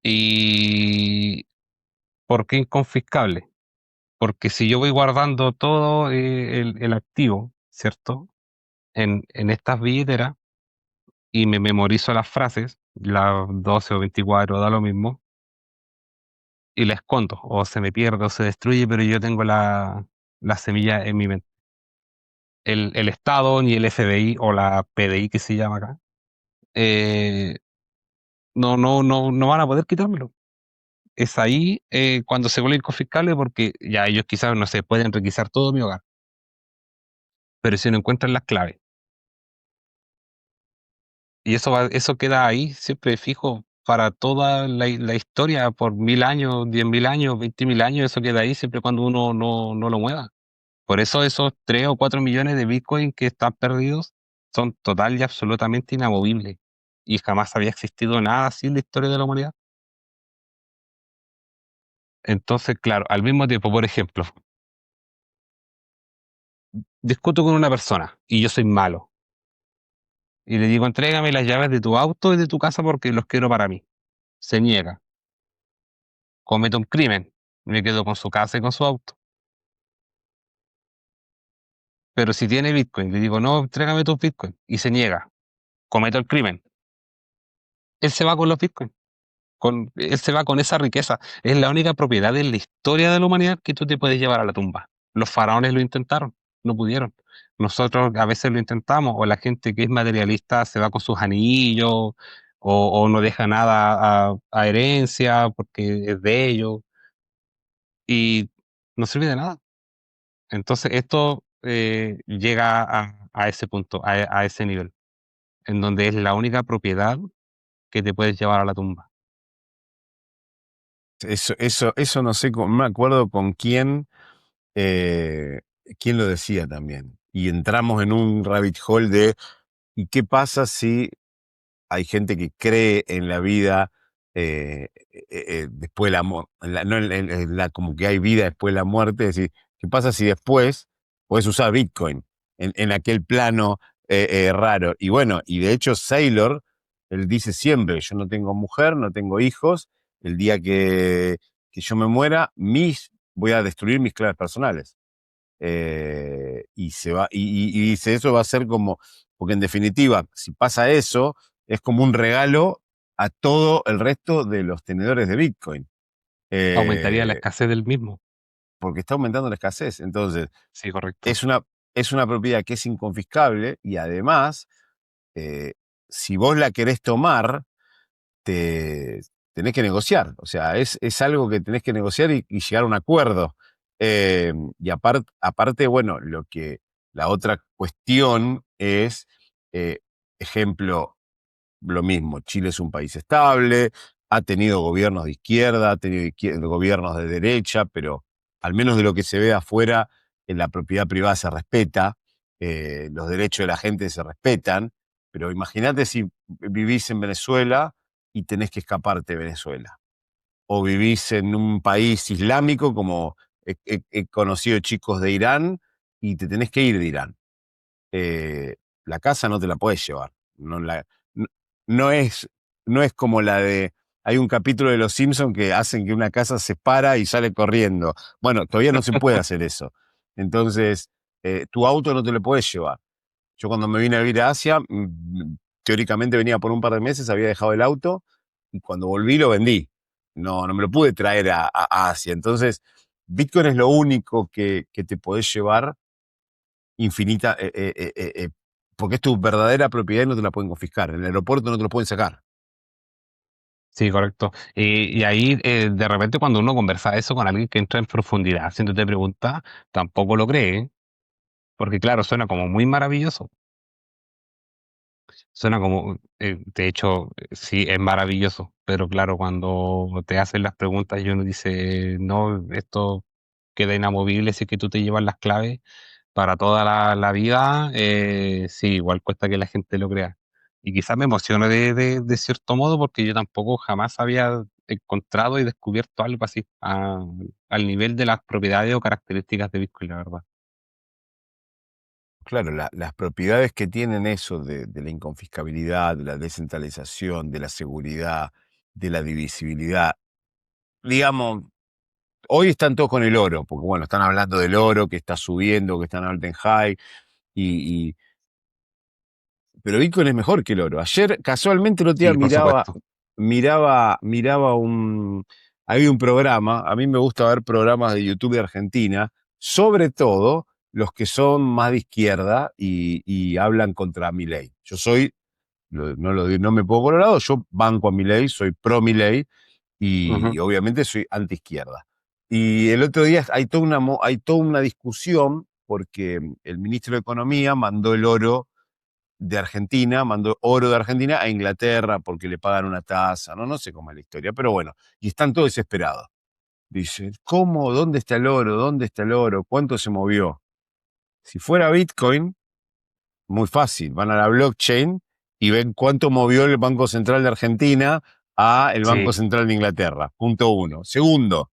¿Y por qué inconfiscable? Porque si yo voy guardando todo el activo, ¿cierto? En estas billeteras y me memorizo las frases, las 12 o 24, da lo mismo, y la escondo, o se me pierde o se destruye, pero yo tengo la semilla en mi mente. El Estado, ni el FBI o la PDI que se llama acá, eh, no van a poder quitármelo. Es ahí cuando se vuelve inconfiscable porque ya ellos quizás no se pueden requisar todo mi hogar, pero si no encuentran las claves. Y eso queda ahí siempre fijo para toda la historia, por 1.000 años, 10.000 años, 20.000 años, eso queda ahí siempre cuando uno no lo mueva. Por eso esos 3 o 4 millones de Bitcoin que están perdidos son total y absolutamente inamovibles. Y jamás había existido nada así en la historia de la humanidad. Entonces, claro, al mismo tiempo, por ejemplo, discuto con una persona y yo soy malo. Y le digo, entrégame las llaves de tu auto y de tu casa porque los quiero para mí. Se niega, comete un crimen, me quedo con su casa y con su auto. Pero si tiene Bitcoin, le digo, no, entrégame tus Bitcoin. Y se niega, cometo el crimen. Él se va con los Bitcoin. Él se va con esa riqueza. Es la única propiedad en la historia de la humanidad que tú te puedes llevar a la tumba. Los faraones lo intentaron, no pudieron. Nosotros a veces lo intentamos, o la gente que es materialista se va con sus anillos, o no deja nada a herencia porque es de ellos, y no sirve de nada. Entonces esto llega a ese punto, a ese nivel, en donde es la única propiedad que te puedes llevar a la tumba.
Eso no sé, me acuerdo con eh, quién lo decía también. Y entramos en un rabbit hole de, ¿y qué pasa si hay gente que cree en la vida después de la muerte? No como que hay vida después de la muerte. Es decir, ¿qué pasa si después puedes usar Bitcoin en aquel plano raro? Y bueno, y de hecho Saylor, él dice siempre, yo no tengo mujer, no tengo hijos, el día que yo me muera, voy a destruir mis claves personales. Y se va, y dice, eso va a ser como, porque en definitiva, si pasa eso, es como un regalo a todo el resto de los tenedores de Bitcoin,
Aumentaría la
eh,
escasez del mismo.
porque está aumentando la escasez. Entonces,
Sí, correcto.
es una, es una propiedad que es inconfiscable y además, eh, si vos la querés tomar, te tenés que negociar. O sea, es algo que tenés que negociar y llegar a un acuerdo. Y aparte, bueno, la otra cuestión es, eh, ejemplo, lo mismo, Chile es un país estable, ha tenido gobiernos de izquierda, ha tenido gobiernos de derecha, pero al menos de lo que se ve afuera, en la propiedad privada se respeta, los derechos de la gente se respetan, pero imagínate si vivís en Venezuela y tenés que escaparte de Venezuela, o vivís en un país islámico como he conocido chicos de Irán y te tenés que ir de Irán. eh, la casa no te la puedes llevar. No, no es, no es como la de. Hay un capítulo de Los Simpsons que hacen que una casa se para y sale corriendo. Bueno, todavía no se puede hacer eso. Entonces, tu auto no te lo puedes llevar. Yo cuando me vine a vivir a Asia, teóricamente venía por un par de meses, había dejado el auto y cuando volví lo vendí. No me lo pude traer a Asia. Entonces, Bitcoin es lo único que te podés llevar infinita, porque es tu verdadera propiedad y no te la pueden confiscar. En el aeropuerto no te lo pueden sacar.
Sí, correcto. Y ahí, de repente, cuando uno conversa eso con alguien que entra en profundidad, haciéndote preguntas, tampoco lo cree, porque claro, suena como muy maravilloso. Suena como, de hecho, sí, es maravilloso, pero claro, cuando te hacen las preguntas y uno dice, no, esto queda inamovible si es que tú te llevas las claves para toda la vida, sí, igual cuesta que la gente lo crea. Y quizás me emociona de cierto modo porque yo tampoco jamás había encontrado y descubierto algo así, al nivel de las propiedades o características de Bitcoin, la verdad.
Claro, las propiedades que tienen eso de la inconfiscabilidad, de la descentralización, de la seguridad, de la divisibilidad. Digamos, hoy están todos con el oro, porque bueno, están hablando del oro que está subiendo, que está en all time high, y, pero Bitcoin es mejor que el oro. Ayer, casualmente, el otro día
Sí, por supuesto.
miraba había un programa, a mí me gusta ver programas de YouTube de Argentina, sobre todo los que son más de izquierda y hablan contra Milei. Yo soy, no me pongo colorado, yo banco a Milei, soy pro Milei y
Ujú.
obviamente soy anti izquierda. Y el otro día hay toda una discusión porque el ministro de Economía mandó el oro de Argentina, mandó oro de Argentina a Inglaterra porque le pagan una tasa, no sé cómo es la historia, pero bueno, y están todos desesperados. Dicen, ¿cómo? ¿Dónde está el oro? ¿Dónde está el oro? ¿Cuánto se movió? Si fuera Bitcoin, muy fácil, van a la blockchain y ven cuánto movió el Banco Central de Argentina a el Banco
Sí,
Central de Inglaterra. Punto uno. Segundo,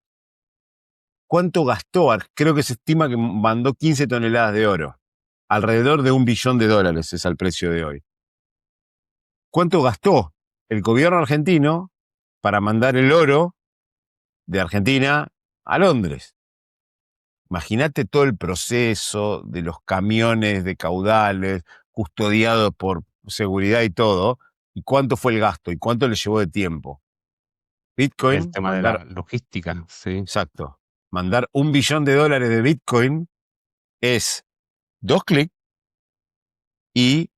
¿cuánto gastó? Creo que se estima que mandó 15 toneladas de oro. Alrededor de $1 billón es el precio de hoy. ¿Cuánto gastó el gobierno argentino para mandar el oro de Argentina a Londres? Imagínate todo el proceso de los camiones de caudales, custodiados por seguridad y todo, y cuánto fue el gasto y cuánto le llevó de tiempo.
El
Bitcoin,
tema de la logística, sí.
exacto, mandar $1 billón de Bitcoin es 2 clics y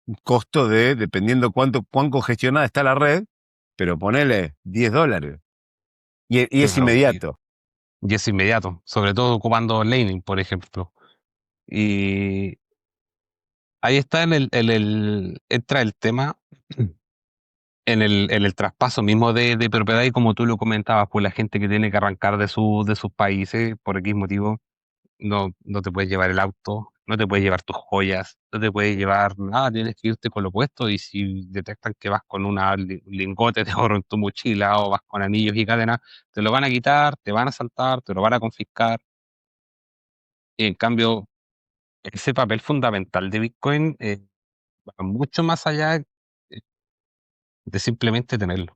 un costo de, dependiendo cuán congestionada está la red, pero ponele $10. Y es
Claro,
inmediato.
y es inmediato, sobre todo ocupando Lightning, por ejemplo. Y ahí está entra el tema en el traspaso mismo de propiedad y como tú lo comentabas, pues la gente que tiene que arrancar de sus países por X motivo, no te puedes llevar el auto, no te puedes llevar tus joyas, no te puedes llevar nada, tienes que irte con lo puesto y si detectan que vas con una lingote de oro en tu mochila o vas con anillos y cadenas, te lo van a quitar, te van a asaltar, te lo van a confiscar. Y en cambio, ese papel fundamental de Bitcoin va mucho más allá de simplemente tenerlo.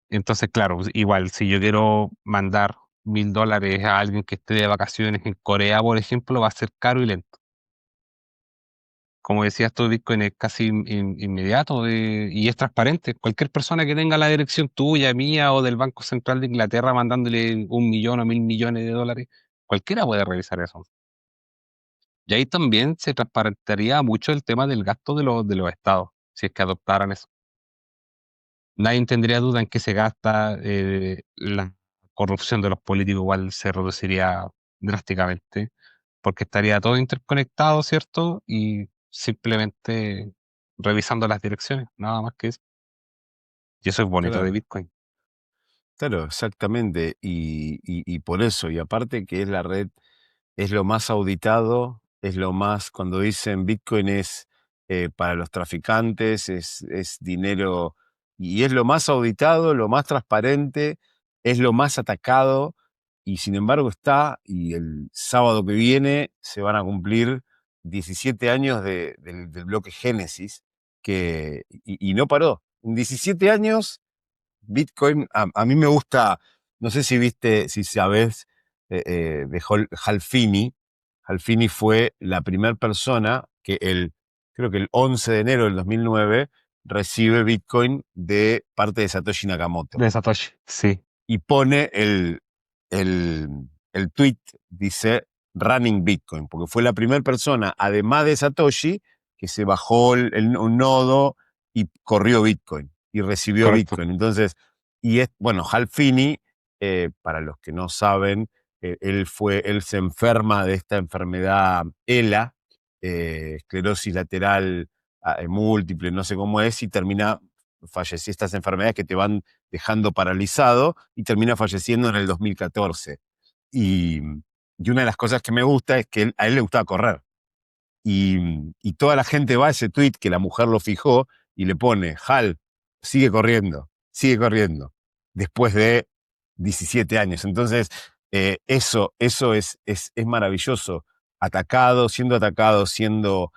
Entonces, claro, igual, si yo quiero mandar $1000 a alguien que esté de vacaciones en Corea, por ejemplo, va a ser caro y lento. Como decías tú, Bitcoin es casi inmediato y es transparente. Cualquier persona que tenga la dirección tuya, mía o del Banco Central de Inglaterra mandándole 1 millón o 1000 millones de dólares, cualquiera puede revisar eso. Y ahí también se transparentaría mucho el tema del gasto de los estados, si es que adoptaran eso. Nadie tendría duda en qué se gasta, la corrupción de los políticos igual se reduciría drásticamente, porque estaría todo interconectado, ¿cierto? Y simplemente revisando las direcciones, nada más que eso. Y eso es bonito de
Claro,
Bitcoin.
claro, exactamente. Y por eso, y aparte que es la red, es lo más auditado, es lo más, cuando dicen Bitcoin es para los traficantes, es dinero, y es lo más auditado, lo más transparente, es lo más atacado, y sin embargo está, y el sábado que viene se van a cumplir 17 años del bloque Génesis, y no paró. En 17 años Bitcoin, a mí me gusta, no sé si viste, si sabes, de Hal Finney. Hal Finney fue la primera persona que creo que el 11 de enero del 2009 recibe Bitcoin de parte de Satoshi Nakamoto
De Satoshi, sí,
y pone el, el tweet, dice Running Bitcoin, porque fue la primera persona, además de Satoshi, que se bajó un nodo y corrió Bitcoin y recibió
correcto.
Bitcoin. Entonces, bueno, Hal Finney, para los que no saben, él se enferma de esta enfermedad ELA, esclerosis lateral múltiple, no sé cómo es, y termina falleciendo, estas enfermedades que te van dejando paralizado y termina falleciendo en el 2014. Y, y una de las cosas que me gusta es que a él le gustaba correr. Y toda la gente va a ese tweet que la mujer lo fijó y le pone, Hal, sigue corriendo, después de 17 años. Entonces, eso es maravilloso. Atacado, siendo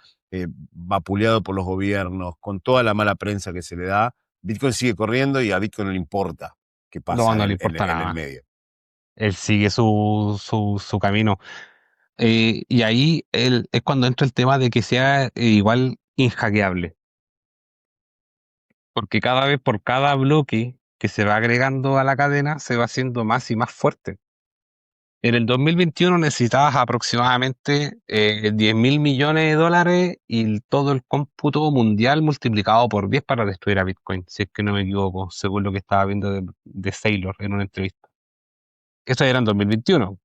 vapuleado por los gobiernos, con toda la mala prensa que se le da, Bitcoin sigue corriendo y a Bitcoin no le importa qué
No,
pasa
no le
en
importa
el
nada.
medio.
Él sigue su camino. Y ahí es cuando entra el tema de que sea igual inhackeable. Porque cada vez por cada bloque que se va agregando a la cadena se va haciendo más y más fuerte. En el 2021 necesitabas aproximadamente 10.000 millones de dólares y todo el cómputo mundial multiplicado por 10 para destruir a Bitcoin, si es que no me equivoco, según lo que estaba viendo de Saylor en una entrevista. Esto era en 2021.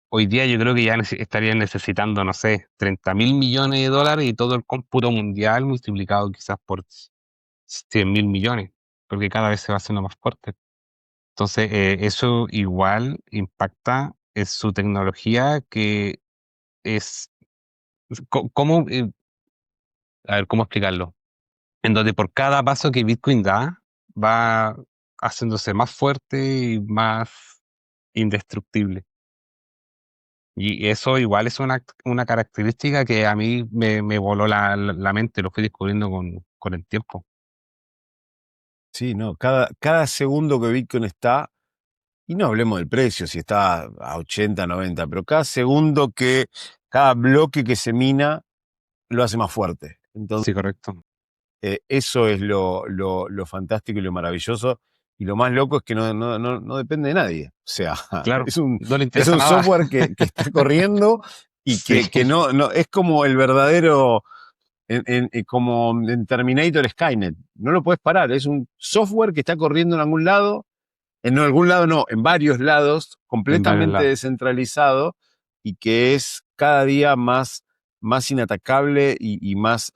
Hoy día yo creo que ya estarían necesitando, no sé, 30.000 millones de dólares y todo el cómputo mundial multiplicado quizás por 100.000 millones, porque cada vez se va haciendo más fuerte. Entonces, eso igual impacta en su tecnología que es, ¿cómo, a ver, cómo explicarlo? En donde por cada paso que Bitcoin da, va haciéndose más fuerte y más indestructible. Y eso igual es una característica que a mí me voló la mente, lo fui descubriendo con el tiempo.
Sí, no, cada segundo que Bitcoin está, y no hablemos del precio, si está a 80, 90, pero cada bloque que se mina lo hace más fuerte. Entonces,
Sí, correcto.
eso es lo fantástico y lo maravilloso. Y lo más loco es que no depende de nadie. O sea,
Claro, no le
es
interesa
un
nada.
software que está corriendo y
Sí,
que no, es como el verdadero, como en Terminator Skynet. No lo puedes parar. Es un software que está corriendo en algún lado, en algún lado no, en varios lados,
en varios
completamente
lados.
descentralizado y que es cada día más inatacable y más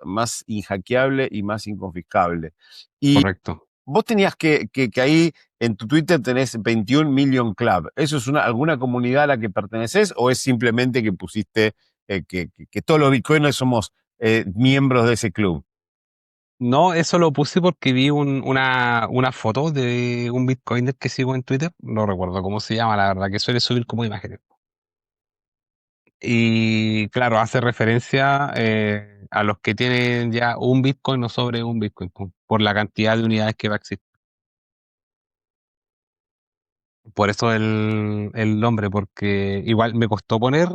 inhackeable y más inconfiscable. Y
Correcto.
vos tenías que ahí en tu Twitter tenés 21 Million Club. ¿Eso es alguna comunidad a la que perteneces o es simplemente que pusiste que todos los bitcoiners somos miembros de ese club?
No, eso lo puse porque vi una foto de un Bitcoiner que sigo en Twitter. No recuerdo cómo se llama, la verdad, que suele subir como imágenes. Y claro, hace referencia a los que tienen ya un Bitcoin o sobre un Bitcoin, por la cantidad de unidades que va a existir. Por eso el nombre, porque igual me costó poner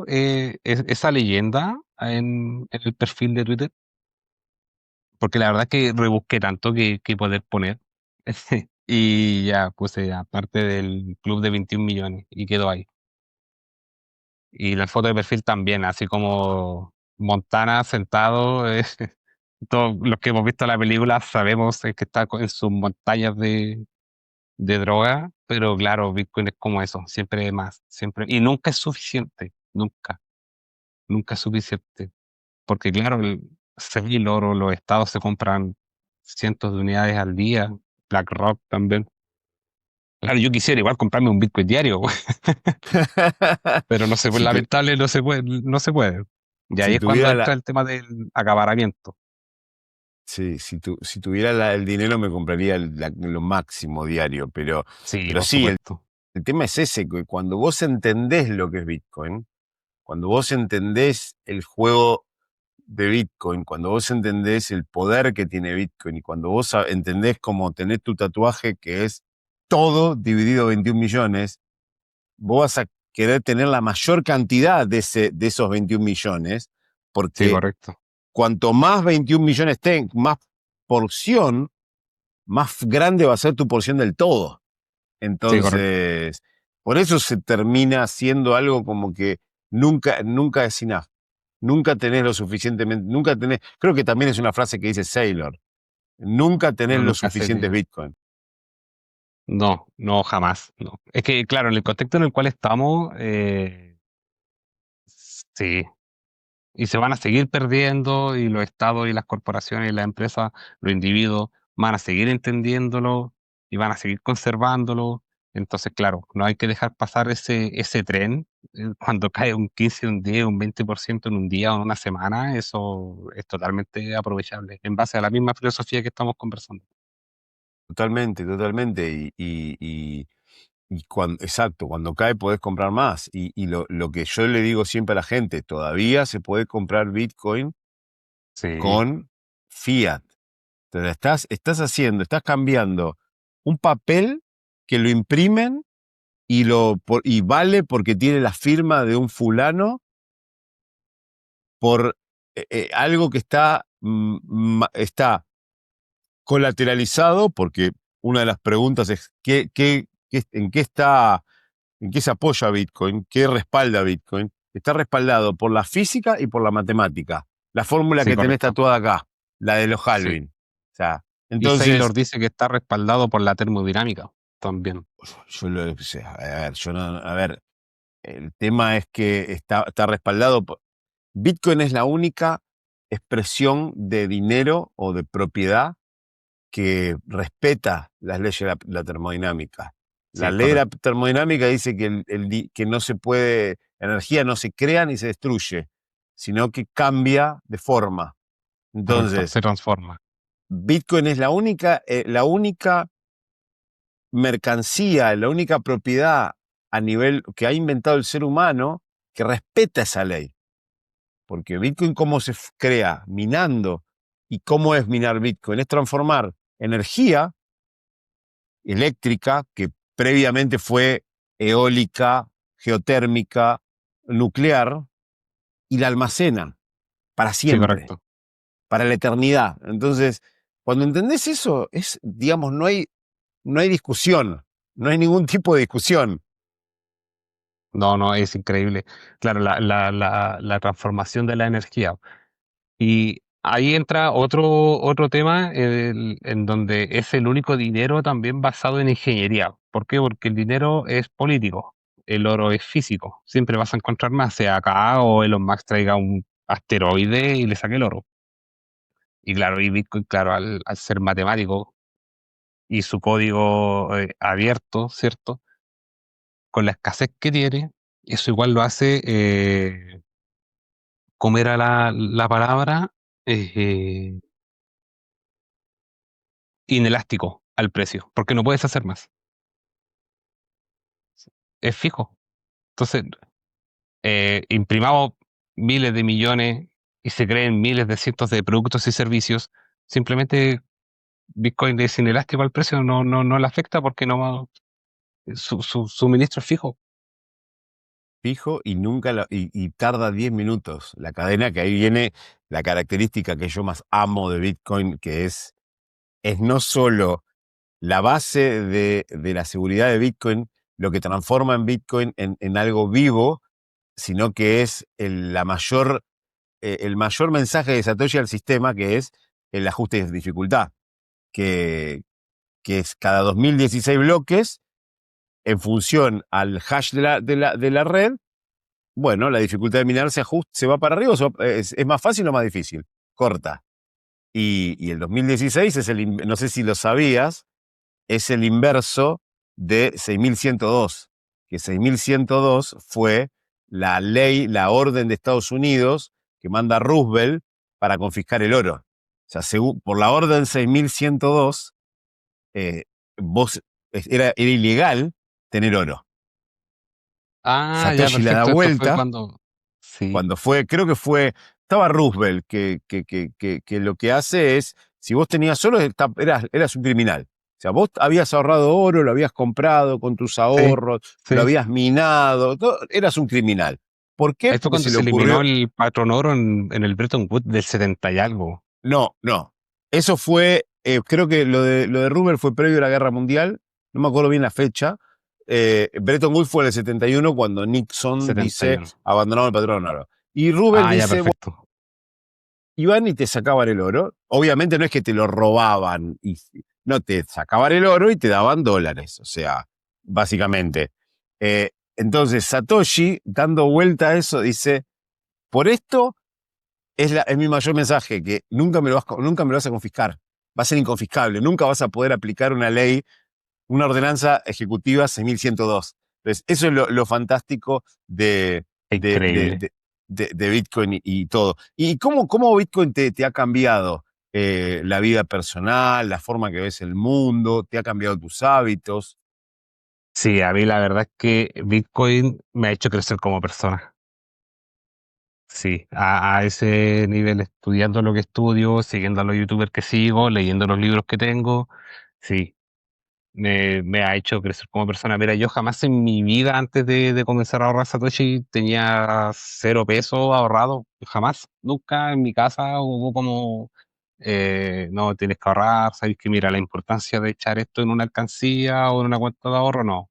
esa leyenda en el perfil de Twitter, porque la verdad es que rebusqué tanto que poder poner. Y ya puse ya parte del club de 21 millones y quedó ahí. Y la foto de perfil también, así como Montana sentado. Todos los que hemos visto la película sabemos que está en sus montañas de droga, pero claro, Bitcoin es como eso, siempre más, siempre. Y nunca es suficiente, nunca, nunca es suficiente. Porque claro, el oro, los estados se compran cientos de unidades al día, BlackRock también. Claro, yo quisiera igual comprarme un Bitcoin diario, pero no se puede,
Si, tu-
lamentable, no se puede, no se puede. Y ahí
si
es cuando
tuviera
entra el tema del acaparamiento.
sí, si tuviera el dinero me compraría lo máximo diario,
Sí,
pero
por
sí,
supuesto.
el tema es ese, que cuando vos entendés lo que es Bitcoin, cuando vos entendés el juego de Bitcoin, cuando vos entendés el poder que tiene Bitcoin y cuando vos entendés cómo tenés tu tatuaje que es todo dividido 21 millones, vos vas a querer tener la mayor cantidad de esos 21 millones,
Sí,
porque
correcto.
cuanto más 21 millones más porción, más grande va a ser tu porción del todo.
Sí, correcto.
Entonces, por eso se termina siendo algo como que nunca es enough. Nunca tenés lo suficientemente, nunca tenés, creo que también es una frase que dice Sailor, nunca tenés
No,
los
nunca se
suficientes
tiene.
Bitcoin.
No, no, jamás. No. Es que, claro, en el contexto en el cual estamos, sí, y se van a seguir perdiendo y los estados y las corporaciones y las empresas, los individuos van a seguir entendiéndolo y van a seguir conservándolo. Entonces, claro, no hay que dejar pasar ese tren. Cuando cae un 15, un 10, un 20% en un día o en una semana, eso es totalmente aprovechable en base a la misma filosofía que estamos conversando.
Totalmente, totalmente. Exacto, cuando cae podés comprar más. Y lo que yo le digo siempre a la gente, todavía se puede comprar Bitcoin
Sí,
con fiat. Entonces estás cambiando un papel que lo imprimen y vale porque tiene la firma de un fulano por algo que está colateralizado, porque una de las preguntas es en qué se apoya Bitcoin, qué respalda Bitcoin. Está respaldado por la física y por la matemática. La fórmula
sí,
que tenés
correcto.
tatuada acá, la de los
Sí.
halving. O sea,
Y
entonces,
Saylor dice que está respaldado por la termodinámica también.
o sea, a ver, a ver, el tema es que está respaldado. Bitcoin es la única expresión de dinero o de propiedad que respeta las leyes de la termodinámica. La
Sí,
ley de la
correcto,
termodinámica dice que, que no se puede, la energía no se crea ni se destruye, sino que cambia de forma.
correcto.
Entonces,
Se transforma.
Bitcoin es la única mercancía, la única propiedad a nivel que ha inventado el ser humano que respeta esa ley. Porque Bitcoin, ¿cómo se crea? Minando. ¿Y cómo es minar Bitcoin? Es transformar energía eléctrica, que previamente fue eólica, geotérmica, nuclear, y la almacenan para
Sí,
siempre,
correcto.
para la eternidad. Entonces, cuando entendés eso, digamos, no hay. no hay discusión, no hay ningún tipo de discusión.
No, no, es increíble. Claro, la transformación de la energía. Y ahí entra otro tema en donde es el único dinero también basado en ingeniería. ¿Por qué? Porque el dinero es político, el oro es físico. Siempre vas a encontrar más, sea acá o Elon Musk traiga un asteroide y le saque el oro. Y claro, y Bitcoin, claro, al ser matemático y su código abierto, ¿cierto? Con la escasez que tiene, eso igual lo hace, ¿cómo era la palabra? Eh, inelástico al precio, porque no puedes hacer más. Es fijo. Entonces, imprimamos miles de millones y se creen miles de cientos de productos y servicios. Simplemente Bitcoin es inelástico al precio, no le afecta porque no su suministro es fijo.
Fijo y nunca y tarda 10 minutos. La cadena, que ahí viene la característica que yo más amo de Bitcoin, que es no solo la base de la seguridad de Bitcoin, lo que transforma en Bitcoin en algo vivo, sino que es el mayor mensaje de Satoshi al sistema, que es el ajuste de dificultad, que, que es cada 2016 bloques en función al hash de la red. Bueno, la dificultad de minar se va para arriba, es más fácil o más difícil. Corta. Y el 2016 no sé si lo sabías, es el inverso de 6102, que 6102 fue la ley, la orden de Estados Unidos que manda Roosevelt para confiscar el oro. O sea, por la orden 6102, eh, vos, era ilegal tener oro.
Ah, ya,
Satoshi la da
perfecto. Esto fue
vuelta
cuando. Sí,
cuando creo que estaba Roosevelt, que lo que hace es, si vos tenías oro, eras un criminal. O sea, vos habías ahorrado oro, lo habías comprado con tus
sí,
ahorros, lo
sí.
habías minado, eras un criminal. ¿Por qué?
Ahí fue
Porque
cuando
se le
se eliminó
ocurrió,
el patrón oro en el Bretton Woods del 70 y algo.
no, no. Eso fue, creo que lo de Roosevelt fue previo a la Guerra Mundial, no me acuerdo bien la fecha. Bretton Woods fue en el 71 cuando Nixon dice
71.
abandonamos el patrón oro. Y Roosevelt
Ah, ya,
dice,
perfecto.
iban y te sacaban el oro. Obviamente no es que te lo robaban, no, te sacaban el oro y te daban dólares, o sea, básicamente. Entonces Satoshi, dando vuelta a eso, dice, por esto es mi mayor mensaje, que nunca me lo vas a confiscar, va a ser inconfiscable, nunca vas a poder aplicar una ley, una ordenanza ejecutiva 6102. Entonces, eso es lo fantástico de, de,
Increíble.
de, de Bitcoin y todo. ¿Y cómo Bitcoin te ha cambiado la vida personal, la forma que ves el mundo, te ha cambiado tus hábitos?
Sí, a mí la verdad es que Bitcoin me ha hecho crecer como persona. Sí, a ese nivel, estudiando lo que estudio, siguiendo a los youtubers que sigo, leyendo los libros que tengo. Sí, me ha hecho crecer como persona. Mira, yo jamás en mi vida, antes de comenzar a ahorrar Satoshi, tenía 0 pesos ahorrado. Jamás, nunca en mi casa hubo como, no, tienes que ahorrar, sabes que mira, la importancia de echar esto en una alcancía o en una cuenta de ahorro, no.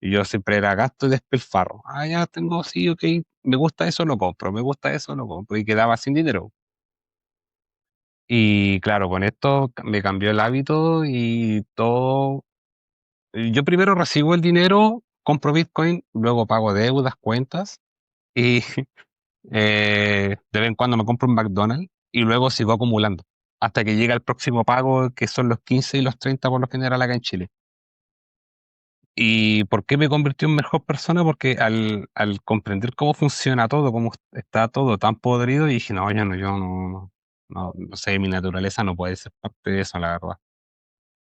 Y yo siempre era gasto y despilfarro. Ah, ya tengo, sí, ok, me gusta eso, lo compro, me gusta eso, lo compro. Y quedaba sin dinero. Y claro, con esto me cambió el hábito y todo. Yo primero recibo el dinero, compro Bitcoin, luego pago deudas, cuentas y de vez en cuando me compro un McDonald's y luego sigo acumulando hasta que llega el próximo pago, que son los 15 y los 30 por lo general acá en Chile. ¿Y por qué me convirtió en mejor persona? Porque al comprender cómo funciona todo, cómo está todo tan podrido, dije, no, yo no sé, mi naturaleza no puede ser parte de eso, la verdad.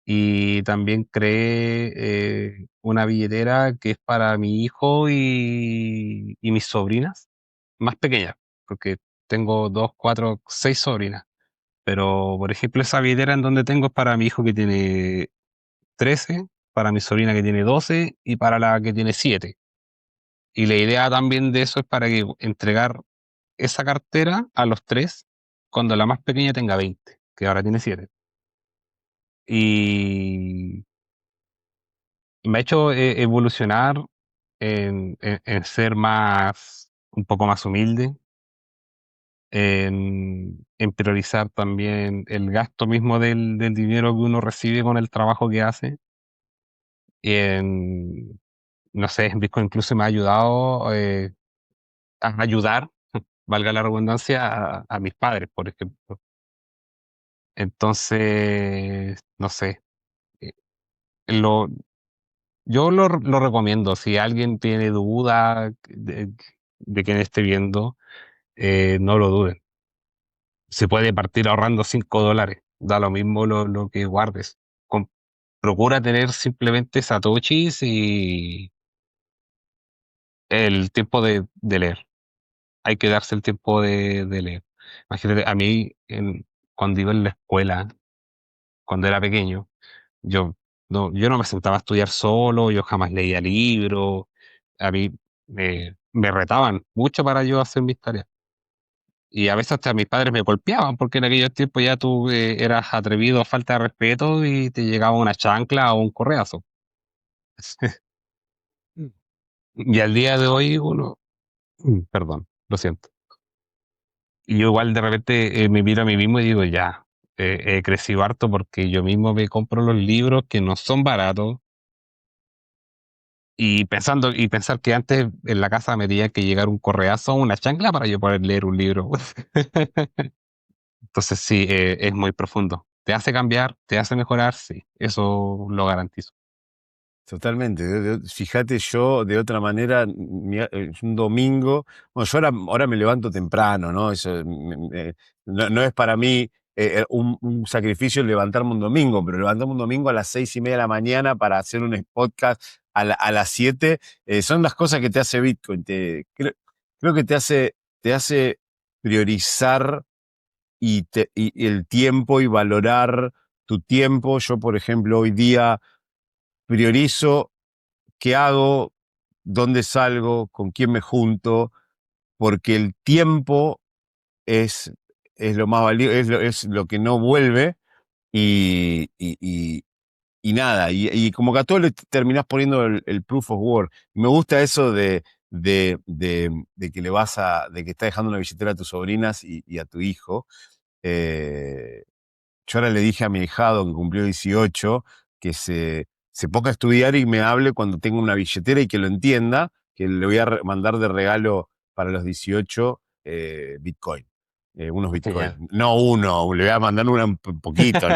Y también creé una billetera que es para mi hijo y mis sobrinas más pequeñas, porque tengo dos, cuatro, seis sobrinas. Pero, por ejemplo, esa billetera en donde tengo es para mi hijo que tiene 13, para mi sobrina que tiene 12 y para la que tiene 7. Y la idea también de eso es para que entregar esa cartera a los tres cuando la más pequeña tenga 20, que ahora tiene 7. Y me ha hecho evolucionar en ser un poco más humilde, en priorizar también el gasto mismo del dinero que uno recibe con el trabajo que hace. En, no sé, Bitcoin incluso me ha ayudado a ayudar, valga la redundancia, a mis padres, por ejemplo. Entonces, no sé, eh, lo, yo lo recomiendo. Si alguien tiene duda de quien esté viendo, no lo duden. Se puede partir ahorrando $5. Da lo mismo lo que guardes. Con- Procura tener simplemente satoshis y el tiempo de leer. Hay que darse el tiempo de leer. Imagínate, a mí, cuando iba en la escuela, cuando era pequeño, yo no me sentaba a estudiar solo, yo jamás leía libros. A mí me retaban mucho para yo hacer mis tareas. Y a veces hasta mis padres me golpeaban porque en aquellos tiempos ya tú eras atrevido a falta de respeto y te llegaba una chancla o un correazo. Y al día de hoy uno, perdón, lo siento. Y yo igual de repente me miro a mí mismo y digo, ya, he crecido harto porque yo mismo me compro los libros que no son baratos. Y pensar que antes en la casa me tenía que llegar un correazo o una chancla para yo poder leer un libro. Entonces sí, es muy profundo. ¿Te hace cambiar? ¿Te hace mejorar? Sí, eso lo garantizo.
Totalmente. Fíjate, yo de otra manera, un domingo, bueno, yo ahora me levanto temprano, ¿no? Eso no es para mí un sacrificio levantarme un domingo, pero levantarme un domingo a las 6:30 de la mañana para hacer un podcast a las 7, son las cosas que te hace Bitcoin. Creo que te hace priorizar y el tiempo y valorar tu tiempo. Yo, por ejemplo, hoy día priorizo qué hago, dónde salgo, con quién me junto, porque el tiempo es, es lo más valioso, es lo que no vuelve y nada, y como que a todo le terminás poniendo el proof of work. Me gusta eso de que de que está dejando una billetera a tus sobrinas y a tu hijo. Eh, yo ahora le dije a mi ahijado que cumplió 18 que se ponga a estudiar y me hable cuando tenga una billetera y que lo entienda, que le voy a mandar de regalo para los 18 Bitcoin, unos Bitcoin.
Genial.
No uno, le voy a mandar un poquito.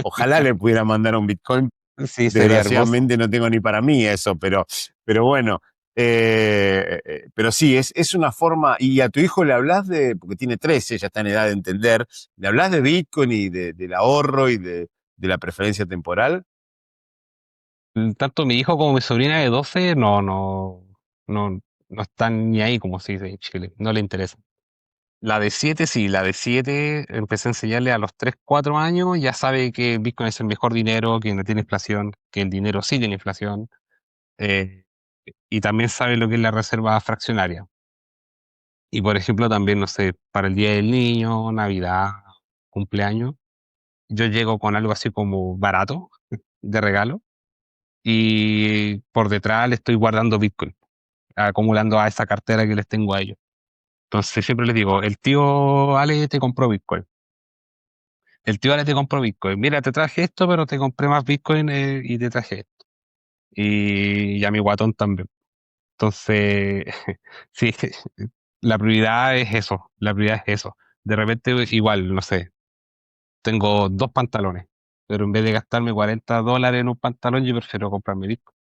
Ojalá le pudiera mandar un Bitcoin.
Sí, sería hermoso.
Desgraciadamente no tengo ni para mí eso, pero bueno. Pero sí, es una forma. ¿Y a tu hijo le hablas porque tiene 13, ya está en edad de entender, le hablas de Bitcoin y del ahorro y de la preferencia temporal?
Tanto mi hijo como mi sobrina de 12 no están ni ahí, como se dice en Chile. No le interesa. La de 7 sí, la de 7 empecé a enseñarle a los 3 4 años, ya sabe que Bitcoin es el mejor dinero, que no tiene inflación, que el dinero sí tiene inflación, eh, y también sabe lo que es la reserva fraccionaria. Y por ejemplo, también, no sé, para el Día del Niño, Navidad, cumpleaños, yo llego con algo así como barato de regalo y por detrás le estoy guardando Bitcoin, acumulando a esa cartera que les tengo a ellos. Entonces siempre les digo, el tío Ale te compró Bitcoin. El tío Ale te compró Bitcoin. Mira, te traje esto, pero te compré más Bitcoin y te traje esto. Y a mi guatón también. Entonces, sí, la prioridad es eso. La prioridad es eso. De repente, igual, no sé, tengo dos pantalones, pero en vez de gastarme $40 en un pantalón, yo prefiero comprarme Bitcoin.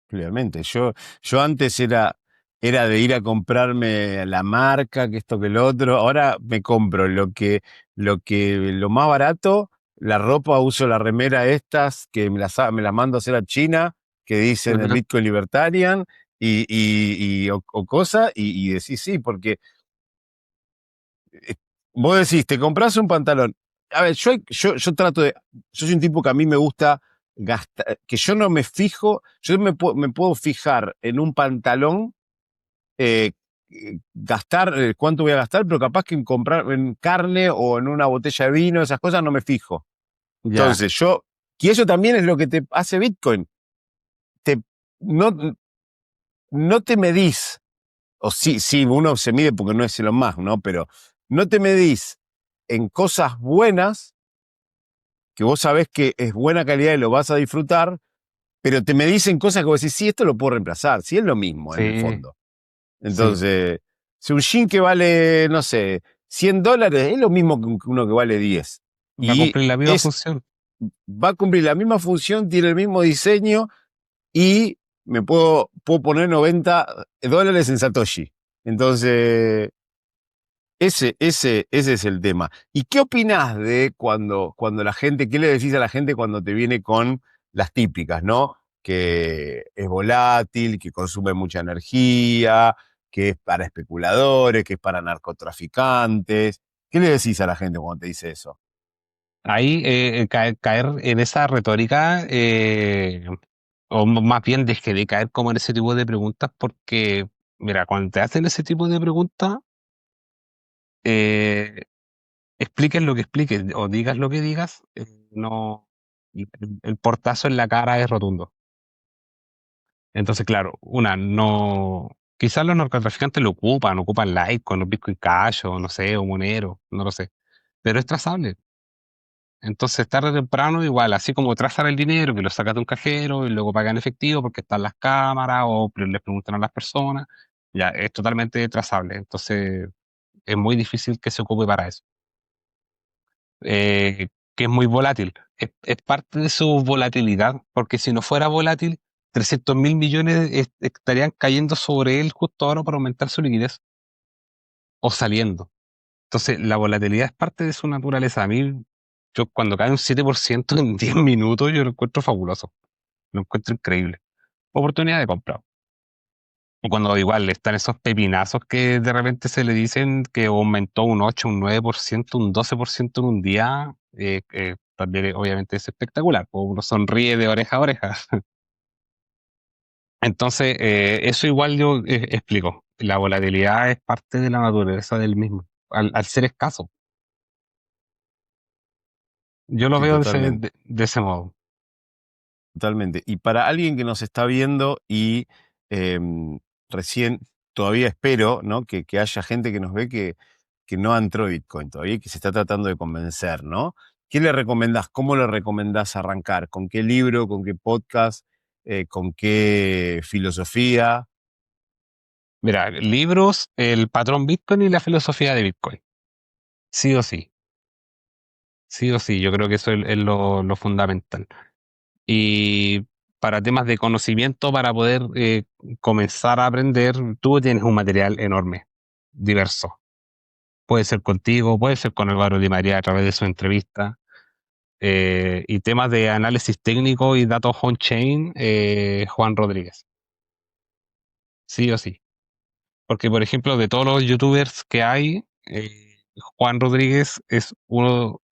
Claramente. Yo antes era de ir a comprarme la marca, que esto que lo otro. Ahora me compro lo más barato, la ropa, uso la remera estas, que me la mando a hacer a China, que dicen el Bitcoin Libertarian, o cosa, y decís sí, porque eh, vos decís, te compras un pantalón. A ver, yo trato yo soy un tipo que a mí me gusta gastar, que yo no me fijo, yo me puedo fijar en un pantalón, eh, gastar, cuánto voy a gastar, pero capaz que en comprar en carne o en una botella de vino, esas cosas no me fijo.
Ya,
Entonces, yo Y eso también es lo que te hace Bitcoin. Te, no, no te medís, o sí, sí, uno se mide porque no es Elon Musk, ¿no? Pero no te medís en cosas buenas, que vos sabés que es buena calidad y lo vas a disfrutar, pero te medís en cosas que vos decís, sí, esto lo puedo reemplazar, sí es lo mismo en el
Sí,
fondo.
sí.
Entonces, si un jean que vale, no sé, $100 es lo mismo que uno que vale 10.
Va a
Y
cumplir la misma
es,
función.
va a cumplir la misma función, tiene el mismo diseño y puedo poner $90 en Satoshi. Entonces, ese es el tema. ¿Y qué opinás de cuando la gente, qué le decís a la gente cuando te viene con las típicas, ¿no? Que es volátil, que consume mucha energía, que es para especuladores, que es para narcotraficantes. ¿Qué le decís a la gente cuando te dice eso?
Ahí caer en esa retórica, o más bien deje de caer como en ese tipo de preguntas, porque, mira, cuando te hacen ese tipo de preguntas, eh, expliques lo que expliques o digas lo que digas, no, el portazo en la cara es rotundo. Entonces, claro, no, quizás los narcotraficantes lo ocupan Litecoin, o Bitcoin Cash, o no sé, o Monero, no lo sé, pero es trazable. Entonces, tarde o temprano, igual, así como trazar el dinero, que lo sacas de un cajero y luego pagan en efectivo porque están las cámaras o les preguntan a las personas, ya es totalmente trazable. Entonces, es muy difícil que se ocupe para eso. Que es muy volátil. Es parte de su volatilidad, porque si no fuera volátil, 300.000 millones estarían cayendo sobre él justo ahora para aumentar su liquidez o saliendo. Entonces, la volatilidad es parte de su naturaleza. A mí, yo cuando cae un 7% en 10 minutos, yo lo encuentro fabuloso. Lo encuentro increíble. Oportunidad de compra. O cuando igual están esos pepinazos que de repente se le dicen que aumentó un 8 un 9% un 12% en un día, también obviamente es espectacular. O uno sonríe de oreja a oreja. Entonces, eso igual yo explico. La volatilidad es parte de la naturaleza del mismo, al ser escaso. Yo lo
Sí,
veo
totalmente.
de ese modo.
Totalmente. Y para alguien que nos está viendo y em, recién, todavía espero, ¿no? Que haya gente que nos ve que no entró Bitcoin todavía y que se está tratando de convencer, ¿no? ¿Qué le recomendás? ¿Cómo le recomendás arrancar? ¿Con qué libro? ¿Con qué podcast? ¿Con qué filosofía?
Mira, libros, el patrón Bitcoin y la filosofía de Bitcoin. Sí o sí. Sí o sí, yo creo que eso es lo fundamental. Y para temas de conocimiento, para poder comenzar a aprender, tú tienes un material enorme, diverso. Puede ser contigo, puede ser con Álvaro Di María a través de su entrevista. Y temas de análisis técnico y datos on-chain, Juan Rodríguez. Sí o sí. Porque, por ejemplo, de todos los youtubers que hay, Juan Rodríguez es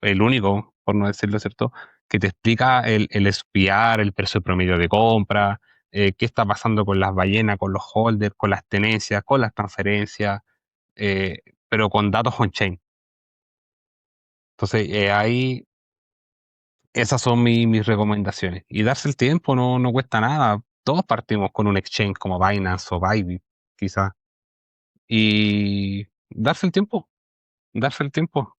el único, por no decirlo cierto, que te explica el espiar, el precio promedio de compra, qué está pasando con las ballenas, con los holders, con las tenencias, con las transferencias, eh, pero con datos on-chain. Entonces, ahí esas son mis recomendaciones. Y darse el tiempo no cuesta nada. Todos partimos con un exchange como Binance o Bybit, quizás. Y darse el tiempo. Darse el tiempo.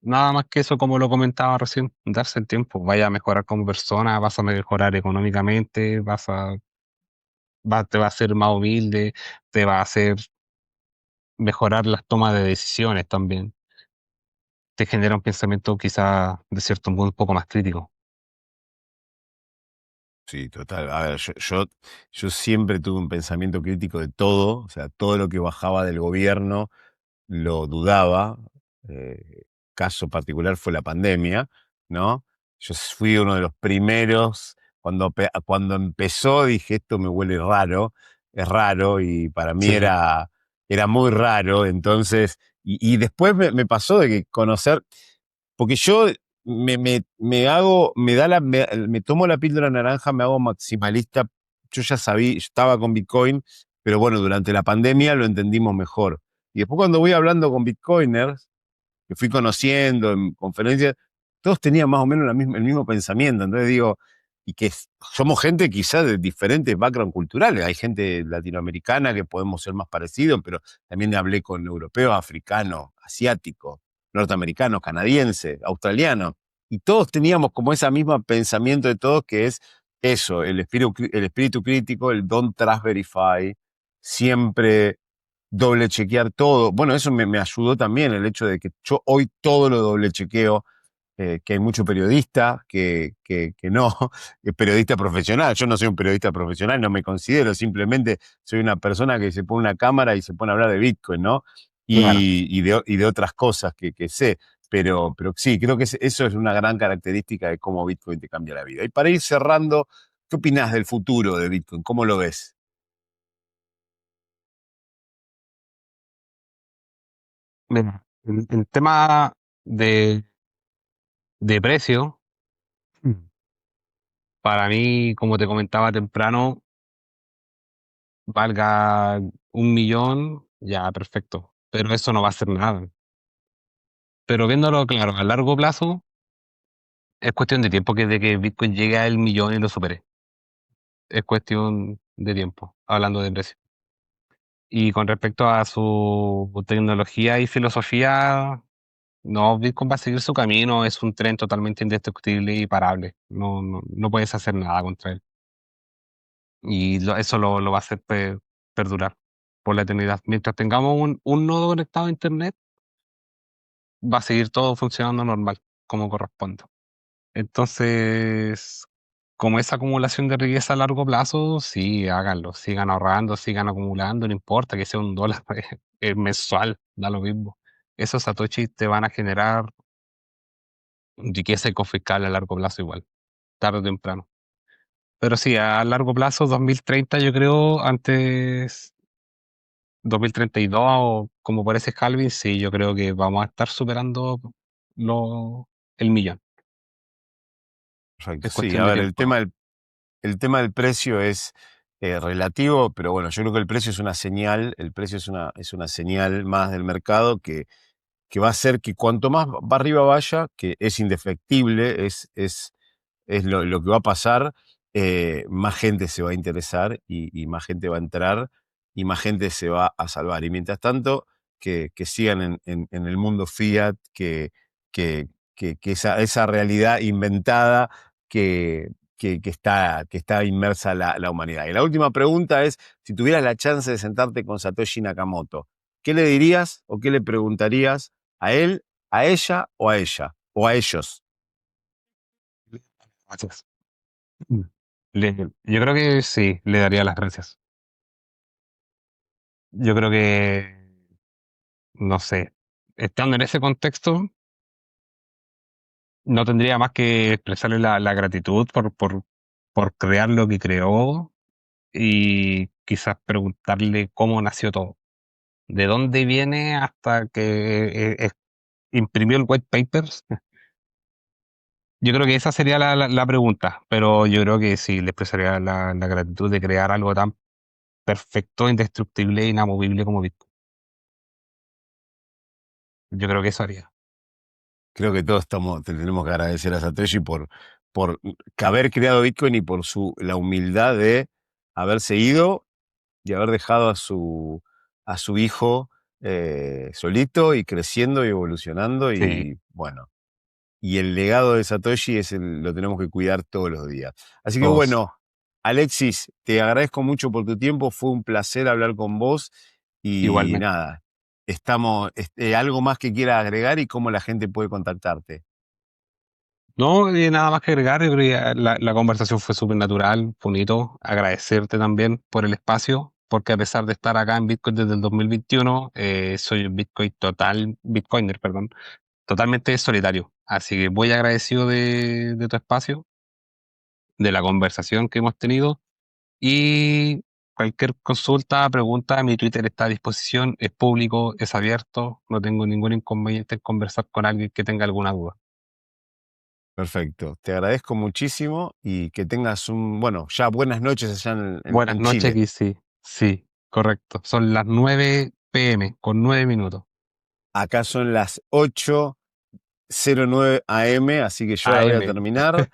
Nada más que eso, como lo comentaba recién, darse el tiempo. Vaya a mejorar como persona, vas a mejorar económicamente, te va a hacer más humilde, te va a hacer mejorar las tomas de decisiones también. Te genera un pensamiento quizá de cierto modo un poco más crítico.
Sí, total. A ver, yo siempre tuve un pensamiento crítico de todo, o sea, todo lo que bajaba del gobierno lo dudaba. Caso particular fue la pandemia, ¿no? Yo fui uno de los primeros, cuando empezó dije, esto me huele raro, es raro, y para mí
Sí,
era muy raro, entonces, y después me pasó de que conocer, porque yo me hago, me tomo la píldora naranja, me hago maximalista, yo ya sabía, yo estaba con Bitcoin, pero bueno, durante la pandemia lo entendimos mejor. Y después cuando voy hablando con bitcoiners, que fui conociendo en conferencias, todos tenían más o menos el mismo pensamiento. Entonces digo, y que somos gente quizás de diferentes backgrounds culturales. Hay gente latinoamericana que podemos ser más parecidos, pero también hablé con europeos, africanos, asiáticos, norteamericanos, canadienses, australianos. Y todos teníamos como ese mismo pensamiento de todos, que es eso, el espíritu crítico, el don't trust verify, siempre doble chequear todo. Bueno, eso me ayudó también el hecho de que yo hoy todo lo doble chequeo, que hay mucho periodista que no, es periodista profesional. Yo no soy un periodista profesional, no me considero, simplemente soy una persona que se pone una cámara y se pone a hablar de Bitcoin, ¿no?
Claro.
Y de otras cosas que sé. Pero sí, creo que eso es una gran característica de cómo Bitcoin te cambia la vida. Y para ir cerrando, ¿qué opinás del futuro de Bitcoin? ¿Cómo lo ves?
Mira, en tema de precio, para mí, como te comentaba temprano, valga 1 millón, ya perfecto. Pero eso no va a ser nada. Pero viéndolo claro, a largo plazo, es cuestión de tiempo que de que Bitcoin llegue al millón y lo supere. Es cuestión de tiempo, hablando de precio. Y con respecto a su tecnología y filosofía, no, Bitcoin va a seguir su camino, es un tren totalmente indestructible y parable. No puedes hacer nada contra él. Y eso lo va a hacer perdurar por la eternidad. Mientras tengamos un nodo conectado a Internet, va a seguir todo funcionando normal, como corresponde. Entonces, como esa acumulación de riqueza a largo plazo, sí, háganlo, sigan ahorrando, sigan acumulando, no importa que sea $1 mensual, da lo mismo. Esos satoshis te van a generar riqueza y confiscable a largo plazo igual, tarde o temprano. Pero sí, a largo plazo, 2030 yo creo, antes 2032 o como parece Calvin, sí, yo creo que vamos a estar superando lo, el millón.
Perfecto.
Es
Sí,
cuestión
a
de
ver,
tiempo, ¿no?
el tema del precio es relativo, pero bueno, yo creo que el precio es una señal, el precio es una señal más del mercado que va a hacer que cuanto más va arriba vaya, que es indefectible, es lo que va a pasar, más gente se va a interesar y más gente va a entrar y más gente se va a salvar. Y mientras tanto, que sigan en el mundo fiat, que, que esa realidad inventada que, que está inmersa la humanidad. Y la última pregunta es, si tuvieras la chance de sentarte con Satoshi Nakamoto, ¿qué le dirías o qué le preguntarías a él, a ella o a ella o a ellos?
Gracias. Mm. Yo creo que sí, le daría las gracias. Yo creo que, no sé, estando en ese contexto, no tendría más que expresarle la gratitud por crear lo que creó y quizás preguntarle cómo nació todo, de dónde viene hasta que imprimió el white papers. Yo creo que esa sería la pregunta, pero yo creo que sí, le expresaría la gratitud de crear algo tan perfecto, indestructible e inamovible como Bitcoin. Yo creo que eso haría.
Creo que todos tenemos que agradecer a Satoshi por haber creado Bitcoin y por la humildad de haberse ido y haber dejado a su hijo solito y creciendo y evolucionando.
Sí,
Y bueno, y el legado de Satoshi lo tenemos que cuidar todos los días. Así que
todos.
bueno, Alexis, te agradezco mucho por tu tiempo, fue un placer hablar con vos y
Igualmente.
nada, algo más que quieras agregar y cómo la gente puede contactarte.
No, nada más que agregar, yo creo que la conversación fue súper natural, bonito. Agradecerte también por el espacio, porque a pesar de estar acá en Bitcoin desde el 2021, soy un Bitcoiner, perdón, totalmente solitario. Así que muy agradecido de tu espacio, de la conversación que hemos tenido y cualquier consulta, pregunta, mi Twitter está a disposición, es público, es abierto, no tengo ningún inconveniente en conversar con alguien que tenga alguna duda.
Perfecto, te agradezco muchísimo y que tengas bueno, ya buenas noches allá
Buenas
en
noches,
Chile.
aquí sí, sí, correcto. Son las 9 p.m. con 9 minutos.
Acá son las 8 09 AM, así que yo ahora voy a terminar.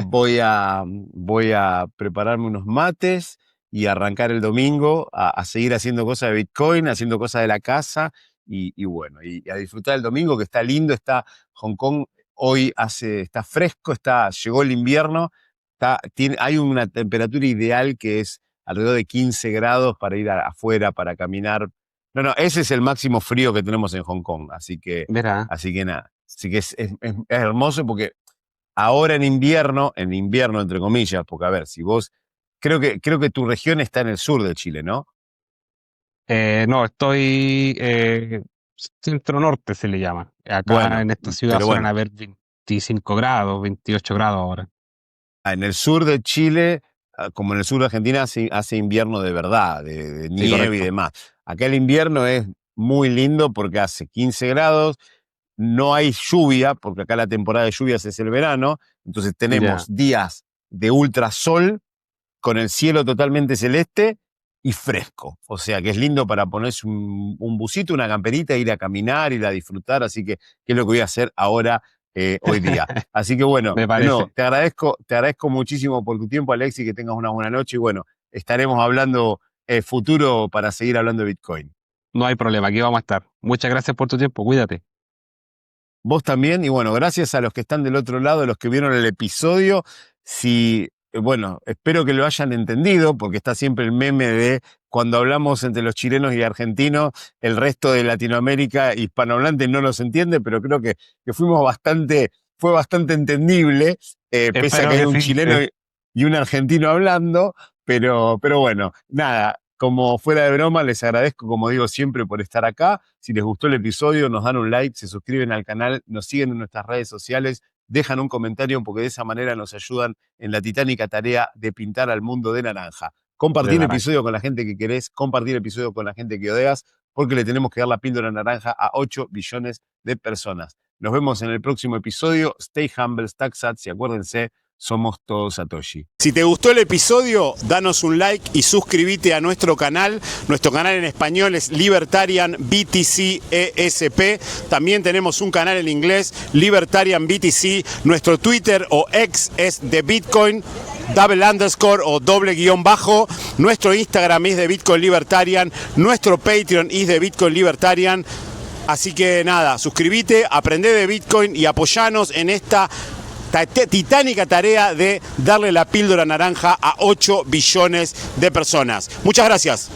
Voy a prepararme unos mates y arrancar el domingo a seguir haciendo cosas de Bitcoin, haciendo cosas de la casa y bueno, y a disfrutar el domingo que está lindo, está Hong Kong hoy está fresco, llegó el invierno, hay una temperatura ideal que es alrededor de 15 grados para ir afuera, para caminar. No, ese es el máximo frío que tenemos en Hong Kong, así que
Mira,
nada, así que es hermoso porque ahora en invierno entre comillas, porque a ver, si vos, creo que tu región está en el sur de Chile, ¿no?
no, estoy centro-norte se le llama. Acá
Bueno,
en esta ciudad
pero
suelen
bueno,
haber 25 grados, 28 grados ahora.
en el sur de Chile, como en el sur de Argentina, hace invierno de verdad, de
Sí,
nieve y
correcto.
demás. Acá el invierno es muy lindo porque hace 15 grados, no hay lluvia, porque acá la temporada de lluvias es el verano, entonces tenemos
Ya.
días de ultrasol con el cielo totalmente celeste y fresco. O sea que es lindo para ponerse un busito, una camperita, ir a caminar, ir a disfrutar. Así que es lo que voy a hacer ahora, hoy día. Así que bueno,
Me
de nuevo,
parece.
te agradezco muchísimo por tu tiempo, Alex, y que tengas una buena noche. Y bueno, estaremos hablando futuro para seguir hablando de Bitcoin.
No hay problema, aquí vamos a estar. Muchas gracias por tu tiempo, cuídate.
Vos también, y bueno, gracias a los que están del otro lado, los que vieron el episodio. Bueno, espero que lo hayan entendido, porque está siempre el meme de cuando hablamos entre los chilenos y argentinos, el resto de Latinoamérica hispanohablante no nos entiende, pero creo que fue bastante entendible, pese a
Espero
que hay
que
un
sí,
chileno y un argentino hablando, pero bueno, nada. Como fuera de broma, les agradezco, como digo siempre, por estar acá. Si les gustó el episodio, nos dan un like, se suscriben al canal, nos siguen en nuestras redes sociales, dejan un comentario porque de esa manera nos ayudan en la titánica tarea de pintar al mundo de naranja.
de
Compartir el
naranja.
episodio con la gente que querés, compartir el episodio con la gente que odias, porque le tenemos que dar la píldora naranja a 8 billones de personas. Nos vemos en el próximo episodio. Stay humble, stack sats y acuérdense, somos todos Satoshi. Si te gustó el episodio, danos un like y suscríbete a nuestro canal. Nuestro canal en español es Libertarian BTC ESP. También tenemos un canal en inglés, Libertarian BTC. Nuestro Twitter o X es de Bitcoin, __ o __. Nuestro Instagram es de Bitcoin Libertarian. Nuestro Patreon es de Bitcoin Libertarian. Así que nada, suscríbete, aprende de Bitcoin y apoyanos en esta titánica tarea de darle la píldora naranja a 8 billones de personas. Muchas gracias.